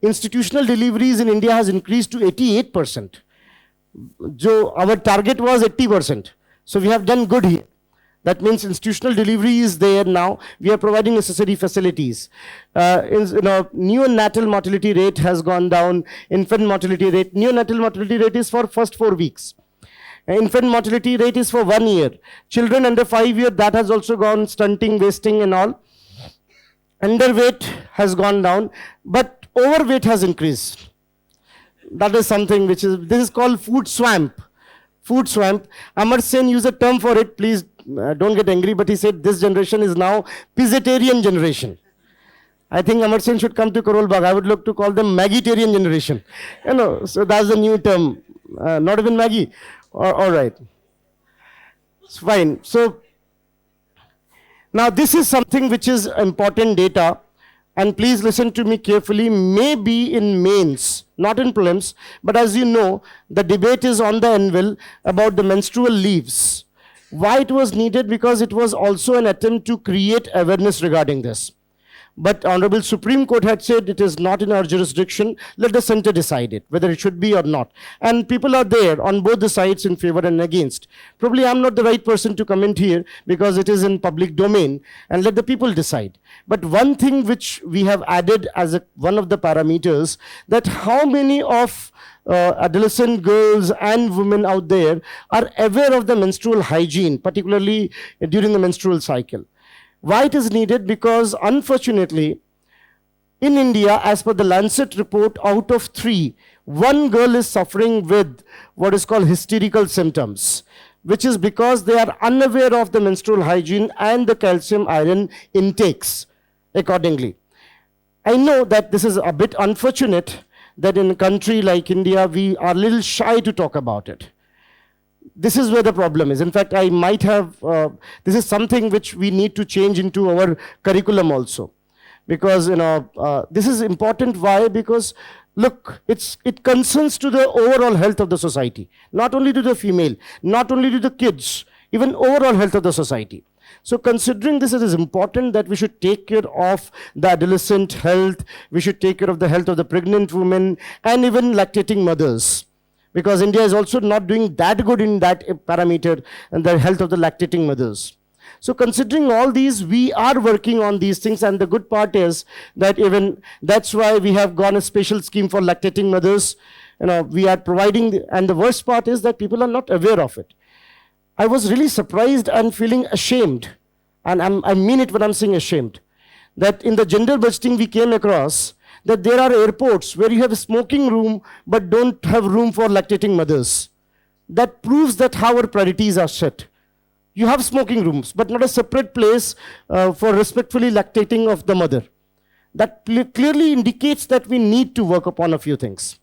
Institutional deliveries in India has increased to 88%. So our target was 80%. So we have done good here. That means institutional delivery is there now. We are providing necessary facilities. Neonatal mortality rate has gone down. Infant mortality rate. Neonatal mortality rate is for first 4 weeks. Infant mortality rate is for 1 year. Children under 5 years, that has also gone, stunting, wasting and all. Underweight has gone down, but overweight has increased. That is something which is, this is called food swamp. Food swamp. Amar Sen used a term for it, please don't get angry, but he said this generation is now pizzatarian generation. I think Amar Sen should come to Karol Bagh. I would look to call them Maggitarian generation. So that's the new term. Not even Maggie. All right. It's fine. So now this is something which is important data, and please listen to me carefully. Maybe in mains, not in prelims, but as you know, the debate is on the anvil about the menstrual leaves. Why it was needed? Because it was also an attempt to create awareness regarding this. But Honorable Supreme Court had said it is not in our jurisdiction. Let the center decide it, whether it should be or not. And people are there on both the sides in favor and against. Probably I'm not the right person to comment here because it is in public domain, and let the people decide. But one thing which we have added as one of the parameters, that how many of adolescent girls and women out there are aware of the menstrual hygiene, particularly during the menstrual cycle. Why it is needed? Because unfortunately, in India, as per the Lancet report, out of 3, 1 girl is suffering with what is called hysterical symptoms, which is because they are unaware of the menstrual hygiene and the calcium iron intakes accordingly. I know that this is a bit unfortunate that in a country like India, we are a little shy to talk about it. This is where the problem is. In fact, I might have, this is something which we need to change into our curriculum also. Because, this is important. Why? Because, look, it concerns to the overall health of the society. Not only to the female, not only to the kids, even overall health of the society. So considering this, it is important that we should take care of the adolescent health, we should take care of the health of the pregnant women, and even lactating mothers. Because India is also not doing that good in that parameter, and the health of the lactating mothers. So considering all these, we are working on these things, and the good part is that even that's why we have gone a special scheme for lactating mothers. We are providing, and the worst part is that people are not aware of it. I was really surprised and feeling ashamed, and I mean it when I'm saying ashamed, that in the gender budgeting we came across that there are airports where you have a smoking room but don't have room for lactating mothers. That proves that how our priorities are set. You have smoking rooms, but not a separate place for respectfully lactating of the mother. That clearly indicates that we need to work upon a few things.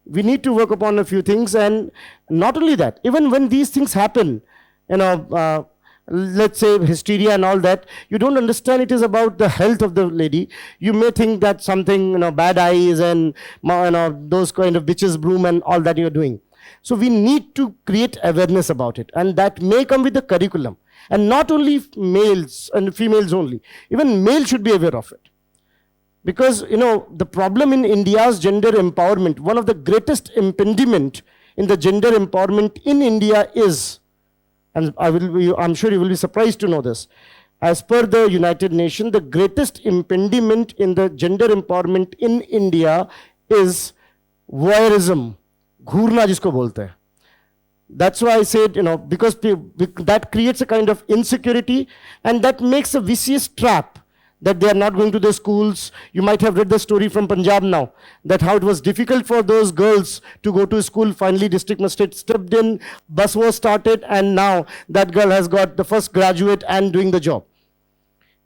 We need to work upon a few things, and not only that, even when these things happen, let's say hysteria and all that, you don't understand it is about the health of the lady. You may think that something, bad eyes and those kind of bitches broom and all that you're doing. So we need to create awareness about it, and that may come with the curriculum. And not only males and females only, even males should be aware of it. Because, the problem in India's gender empowerment, one of the greatest impediment in the gender empowerment in India is, and I'm sure you will be surprised to know this, as per the United Nations, the greatest impediment in the gender empowerment in India is voyeurism, ghurna jisko bolte hai. That's why I said, because that creates a kind of insecurity, and that makes a vicious trap that they are not going to the schools. You might have read the story from Punjab now, that how it was difficult for those girls to go to school. Finally, district magistrate stepped in, bus was started, and now that girl has got the first graduate and doing the job.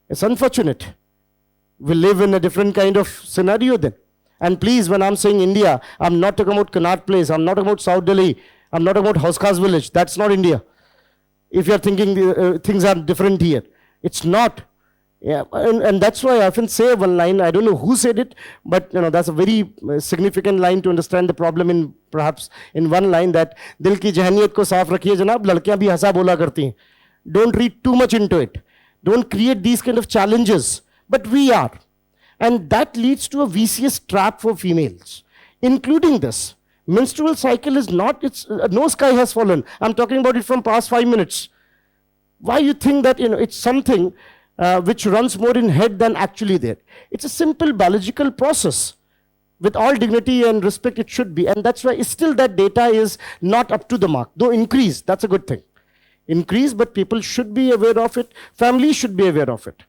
It's unfortunate. We live in a different kind of scenario then. And please, when I'm saying India, I'm not talking about Connaught Place, I'm not talking about South Delhi, I'm not talking about Hauskas Village. That's not India. If you're thinking things are different here, it's not. Yeah, and that's why I often say one line, I don't know who said it, but that's a very significant line to understand the problem in perhaps in one line, that dil ki jahaniyat ko saaf rakhiye janab, ladkiyan bhi hasa bola karti hain. Don't read too much into it. Don't create these kind of challenges. But we are. And that leads to a vicious trap for females, including this. Menstrual cycle is not, no sky has fallen. I'm talking about it from past 5 minutes. Why you think that, it's something which runs more in head than actually there. It's a simple biological process. With all dignity and respect, it should be. And that's why still that data is not up to the mark. Though increase, that's a good thing. Increase, but people should be aware of it. Families should be aware of it.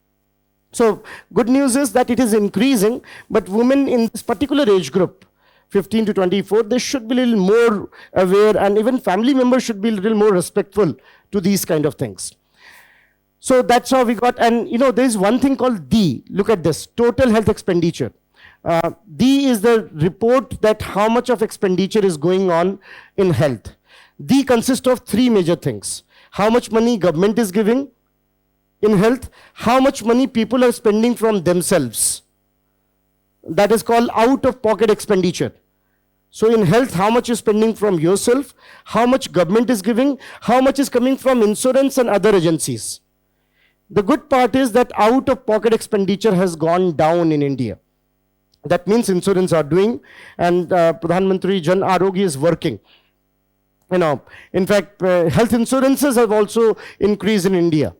So good news is that it is increasing, but women in this particular age group, 15 to 24, they should be a little more aware, and even family members should be a little more respectful to these kind of things. So that's how we got, and there's one thing called D. Look at this, total health expenditure. D is the report that how much of expenditure is going on in health. D consists of 3 major things. How much money government is giving in health, how much money people are spending from themselves. That is called out-of-pocket expenditure. So in health, how much you're spending from yourself, how much government is giving, how much is coming from insurance and other agencies. The good part is that out-of-pocket expenditure has gone down in India. That means insurance are doing, and Pradhan Mantri Jan Arogya is working. In fact, health insurances have also increased in India.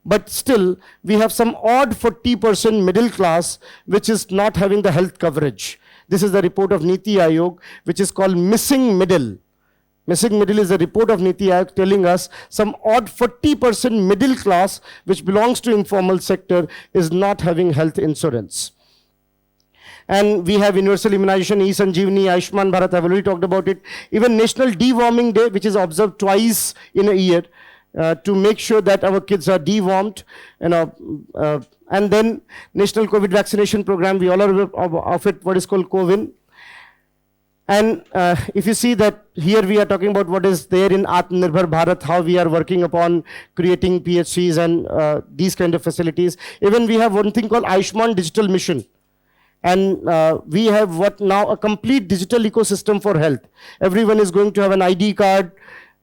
But still, we have some odd 40% middle class which is not having the health coverage. This is the report of Niti Aayog, which is called Missing Middle. Missing Middle is a report of Niti Aayog telling us some odd 40% middle class which belongs to informal sector is not having health insurance. And we have universal immunization, E-Sanjeevani, Ayushman Bharat, I've already talked about it. Even National Deworming Day, which is observed twice in a year, to make sure that our kids are dewormed, and then National COVID Vaccination Program, we all are aware of it, what is called COVID. And if you see that here we are talking about what is there in Atmanirbhar Bharat, how we are working upon creating PHCs and these kind of facilities. Even we have one thing called Ayushman Digital Mission. And we have what now a complete digital ecosystem for health. Everyone is going to have an ID card,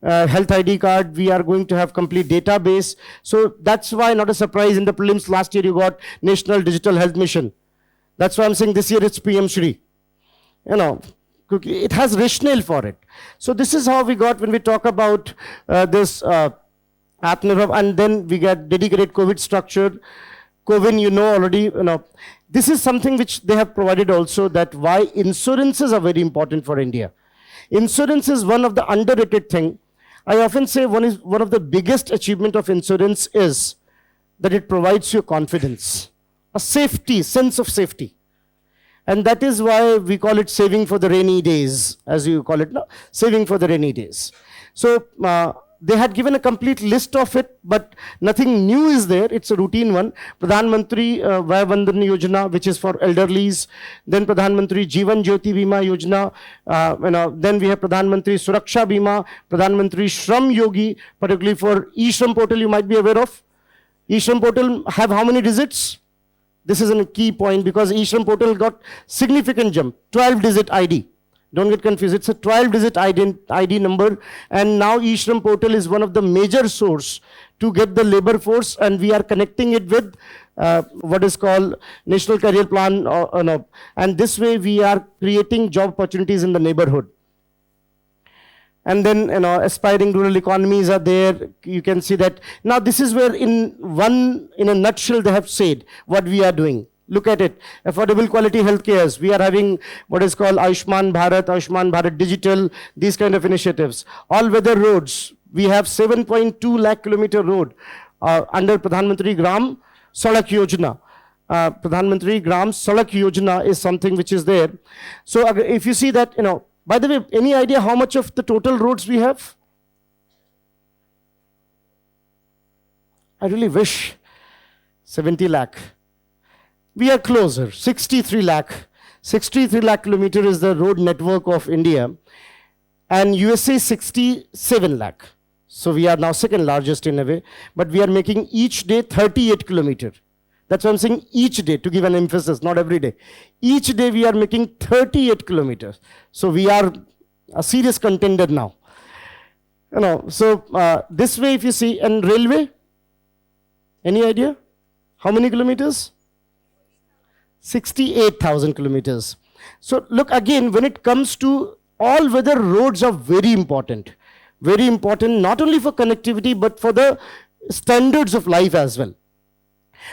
health ID card. We are going to have complete database. So that's why, not a surprise, in the prelims last year you got National Digital Health Mission. That's why I'm saying this year it's PM Shri. You know, it has rationale for it. So this is how we got when we talk about this Atmanirbhar, and then we get dedicated COVID structure. COVID, you know already, this is something which they have provided also, that why insurances are very important for India. Insurance is one of the underrated thing. I often say one of the biggest achievement of insurance is that it provides you confidence, a safety, sense of safety. And that is why we call it saving for the rainy days, as you call it now, saving for the rainy days. So they had given a complete list of it, but nothing new is there. It's a routine one. Pradhan Mantri Vaya Vandan Yojana, which is for elderlies. Then Pradhan Mantri Jeevan Jyoti Bima Yojana. Then we have Pradhan Mantri Suraksha Bima, Pradhan Mantri Shram Yogi, particularly for e-Shram portal you might be aware of. E-Shram portal have how many digits? This is a key point, because e-Shram portal got significant jump, 12-digit ID. Don't get confused. It's a 12-digit ID number, and now e-Shram portal is one of the major source to get the labor force, and we are connecting it with what is called National Career Plan, and this way we are creating job opportunities in the neighborhood. And then, aspiring rural economies are there. You can see that. Now, this is where in a nutshell, they have said what we are doing. Look at it. Affordable quality healthcare. We are having what is called Ayushman Bharat Digital, these kind of initiatives. All-weather roads. We have 7.2 lakh kilometer road under Pradhan Mantri Gram Sadak Yojana. Pradhan Mantri Gram Sadak Yojana is something which is there. So, if you see that, by the way, any idea how much of the total roads we have? I really wish 70 lakh. We are closer, 63 lakh. 63 lakh kilometer is the road network of India. And USA 67 lakh. So we are now second largest in a way. But we are making each day 38 kilometer. That's why I'm saying each day, to give an emphasis, not every day. Each day we are making 38 kilometers. So we are a serious contender now. So this way if you see, and railway, any idea? How many kilometers? 68,000 kilometers. So look again, when it comes to all-weather roads are very important. Very important, not only for connectivity, but for the standards of life as well.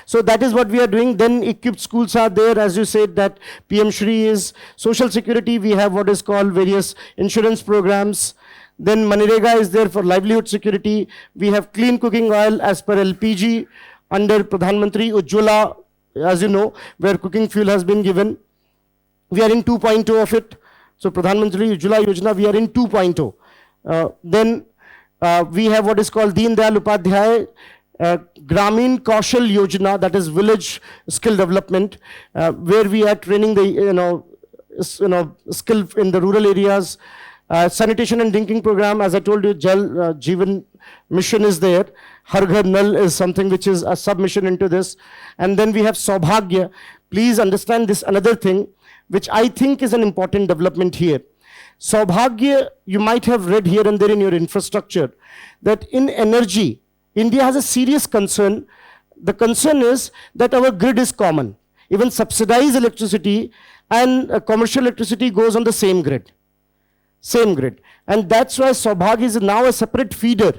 So that is what we are doing. Then equipped schools are there, as you said, that PM Shri is social security. We have what is called various insurance programs. Then Manrega is there for livelihood security. We have clean cooking oil as per LPG under Pradhan Mantri Ujjwala, as you know, where cooking fuel has been given. We are in 2.0 of it. So Pradhan Mantri Ujjwala Yojana, we are in 2.0. Then we have what is called Deen Dayal Upadhyay Gramin Kaushal Yojana, that is village skill development, where we are training the skill in the rural areas. Sanitation and drinking program, as I told you, Jal Jeevan mission is there. Har Ghar Nal is something which is a submission into this. And then we have Saubhagya. Please understand this another thing, which I think is an important development here. Saubhagya, you might have read here and there in your infrastructure, that in energy, India has a serious concern. The concern is that our grid is common. Even subsidized electricity and commercial electricity goes on the same grid. Same grid. And that's why Saubhagya is now a separate feeder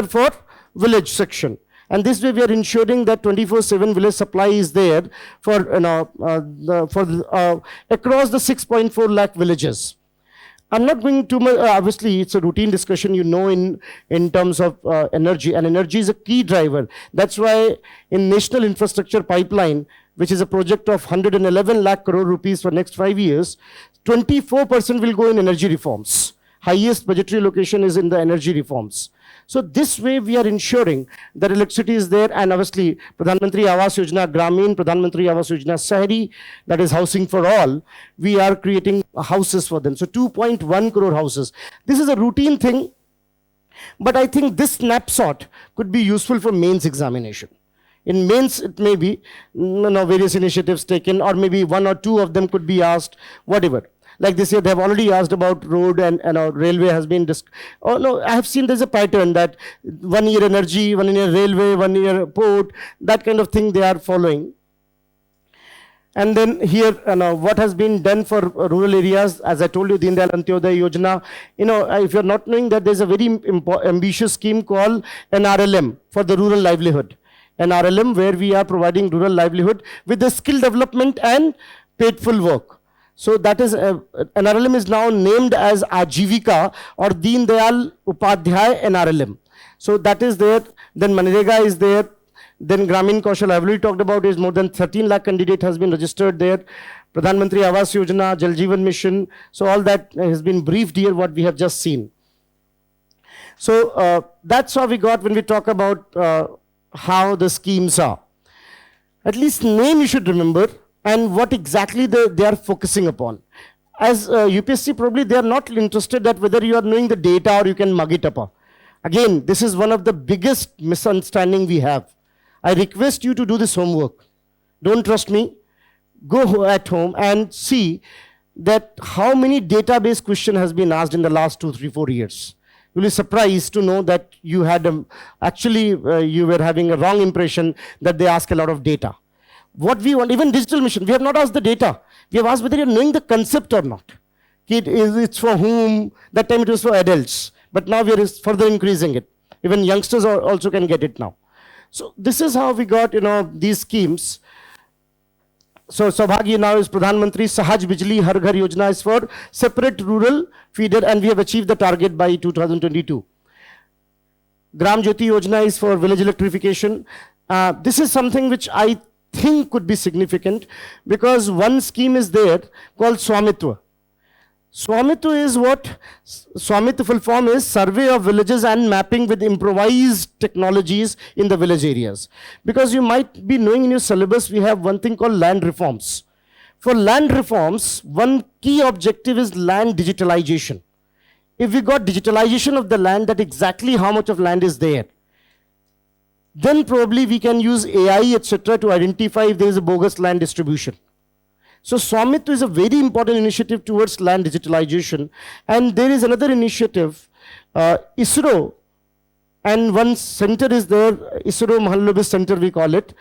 for village section. And this way we are ensuring that 24/7 village supply is there for, across the 6.4 lakh villages. I'm not going too much, obviously it's a routine discussion, in terms of energy, and energy is a key driver. That's why in National Infrastructure Pipeline, which is a project of 111 lakh crore rupees for next 5 years, 24% will go in energy reforms. Highest budgetary allocation is in the energy reforms. So this way we are ensuring that electricity is there, and obviously Pradhan Mantri Awas Yojana Gramin, Pradhan Mantri Awas Yojana Sahari, that is housing for all, we are creating houses for them. So 2.1 crore houses. This is a routine thing, but I think this snapshot could be useful for mains examination. In mains, it may be various initiatives taken, or maybe one or two of them could be asked, whatever. Like this year, they have already asked about road and railway has been oh no, I have seen there's a pattern that 1 year energy, 1 year railway, 1 year port, that kind of thing they are following. And then here, what has been done for rural areas, as I told you, Deen Dayal Antyodaya Yojana, if you're not knowing that there's a very ambitious scheme called NRLM for the rural livelihood. NRLM, where we are providing rural livelihood with the skill development and paidful work. So that is, NRLM is now named as Ajivika or Deen Dayal Upadhyay NRLM. So that is there. Then Manrega is there. Then Gramin Kaushal, I've already talked about, is more than 13 lakh candidate has been registered there. Pradhan Mantri Awas Yojana, Jal Jeevan Mission. So all that has been briefed here, what we have just seen. So that's how we got when we talk about how the schemes are. At least name you should remember, and what exactly they are focusing upon. As UPSC, probably they are not interested that whether you are knowing the data or you can mug it up. Again, this is one of the biggest misunderstanding we have. I request you to do this homework. Don't trust me. Go at home and see that how many database question has been asked in the last 2, 3, 4 years. You'll be surprised to know that you had you were having a wrong impression that they ask a lot of data. What we want, even digital mission, we have not asked the data. We have asked whether you're knowing the concept or not. It's for whom? That time it was for adults. But now we are further increasing it. Even youngsters also can get it now. So this is how we got, these schemes. So Saubhagya now is Pradhan Mantri Sahaj Bijli Har Ghar Yojana is for separate rural feeder, and we have achieved the target by 2022. Gram Jyoti Yojana is for village electrification. This is something which I think could be significant, because one scheme is there called Swamitwa. Swamitwa is what? Swamitwa full form is survey of villages and mapping with improvised technologies in the village areas. Because you might be knowing in your syllabus, we have one thing called land reforms. For land reforms, one key objective is land digitalization. If we got digitalization of the land, that exactly how much of land is there, then probably we can use AI, etc. to identify if there is a bogus land distribution. So Swamitwa is a very important initiative towards land digitalization. And there is another initiative, ISRO, and one center is there, ISRO Mahallobis Center we call it,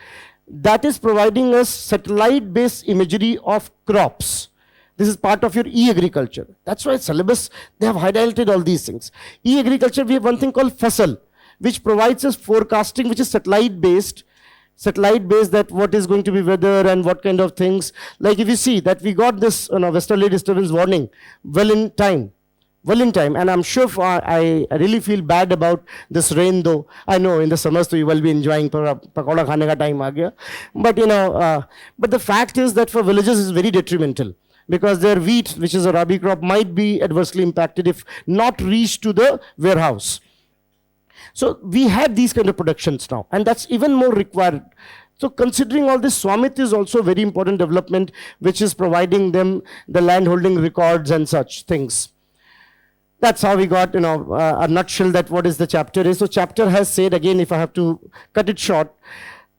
that is providing us satellite-based imagery of crops. This is part of your e-agriculture. That's why syllabus, they have highlighted all these things. E-agriculture, we have one thing called Fasal, which provides us forecasting, which is satellite-based, that what is going to be weather and what kind of things. Like if you see that we got this westerly disturbance warning well in time. And I'm sure I really feel bad about this rain though. I know in the summers you will be enjoying pakoda khane ka time aa gaya. But but the fact is that for villages it's very detrimental, because their wheat, which is a rabi crop, might be adversely impacted if not reached to the warehouse. So we have these kind of productions now, and that's even more required. So considering all this, Swamitwa is also a very important development, which is providing them the land holding records and such things. That's how we got, a nutshell that what is the chapter is. So chapter has said, again, if I have to cut it short,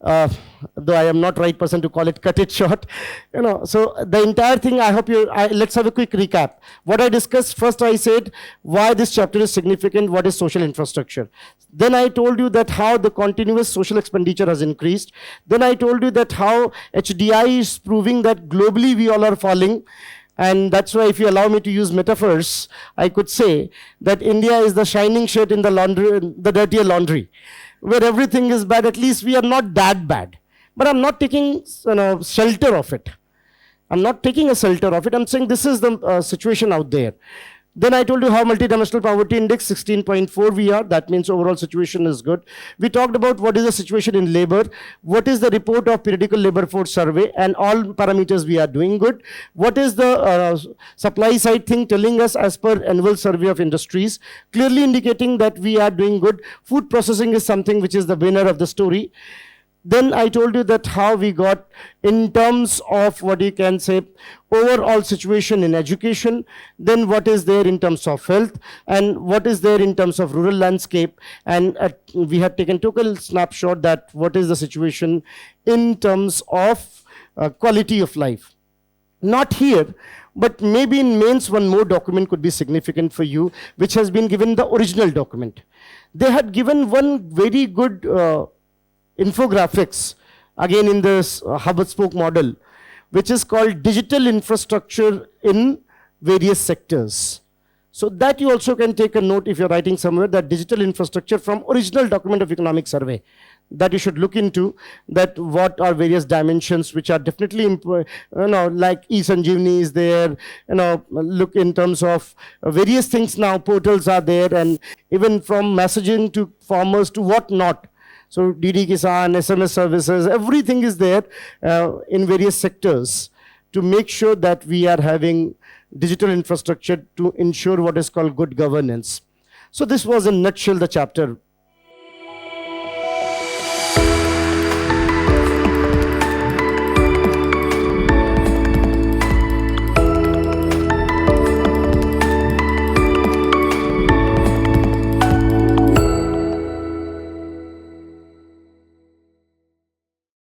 though I am not right person to call it cut it short, so the entire thing, I hope let's have a quick recap. What I discussed, first I said why this chapter is significant, what is social infrastructure. Then I told you that how the continuous social expenditure has increased. Then I told you that how HDI is proving that globally we all are falling. And that's why, if you allow me to use metaphors, I could say that India is the shining shirt in the laundry, the dirtier laundry, where everything is bad. At least we are not that bad. But I'm not taking shelter of it. I'm not taking a shelter of it. I'm saying this is the situation out there. Then I told you how multidimensional poverty index 16.4 we are. That means overall situation is good. We talked about what is the situation in labor, what is the report of periodical labor force survey, and all parameters we are doing good. What is the supply side thing telling us as per annual survey of industries, clearly indicating that we are doing good. Food processing is something which is the winner of the story. Then I told you that how we got in terms of what you can say overall situation in education, then what is there in terms of health, and what is there in terms of rural landscape, and we had taken total snapshot that what is the situation in terms of quality of life. Not here, but maybe in mains one more document could be significant for you, which has been given the original document. They had given one very good infographics, again in this hub and spoke model, which is called digital infrastructure in various sectors. So that you also can take a note if you're writing somewhere, that digital infrastructure from original document of economic survey, that you should look into, that what are various dimensions which are definitely, like e-Sanjeevani is there, look in terms of various things now, portals are there, and even from messaging to farmers to what not. So DD Kisan, SMS services, everything is there in various sectors to make sure that we are having digital infrastructure to ensure what is called good governance. So this was in a nutshell the chapter.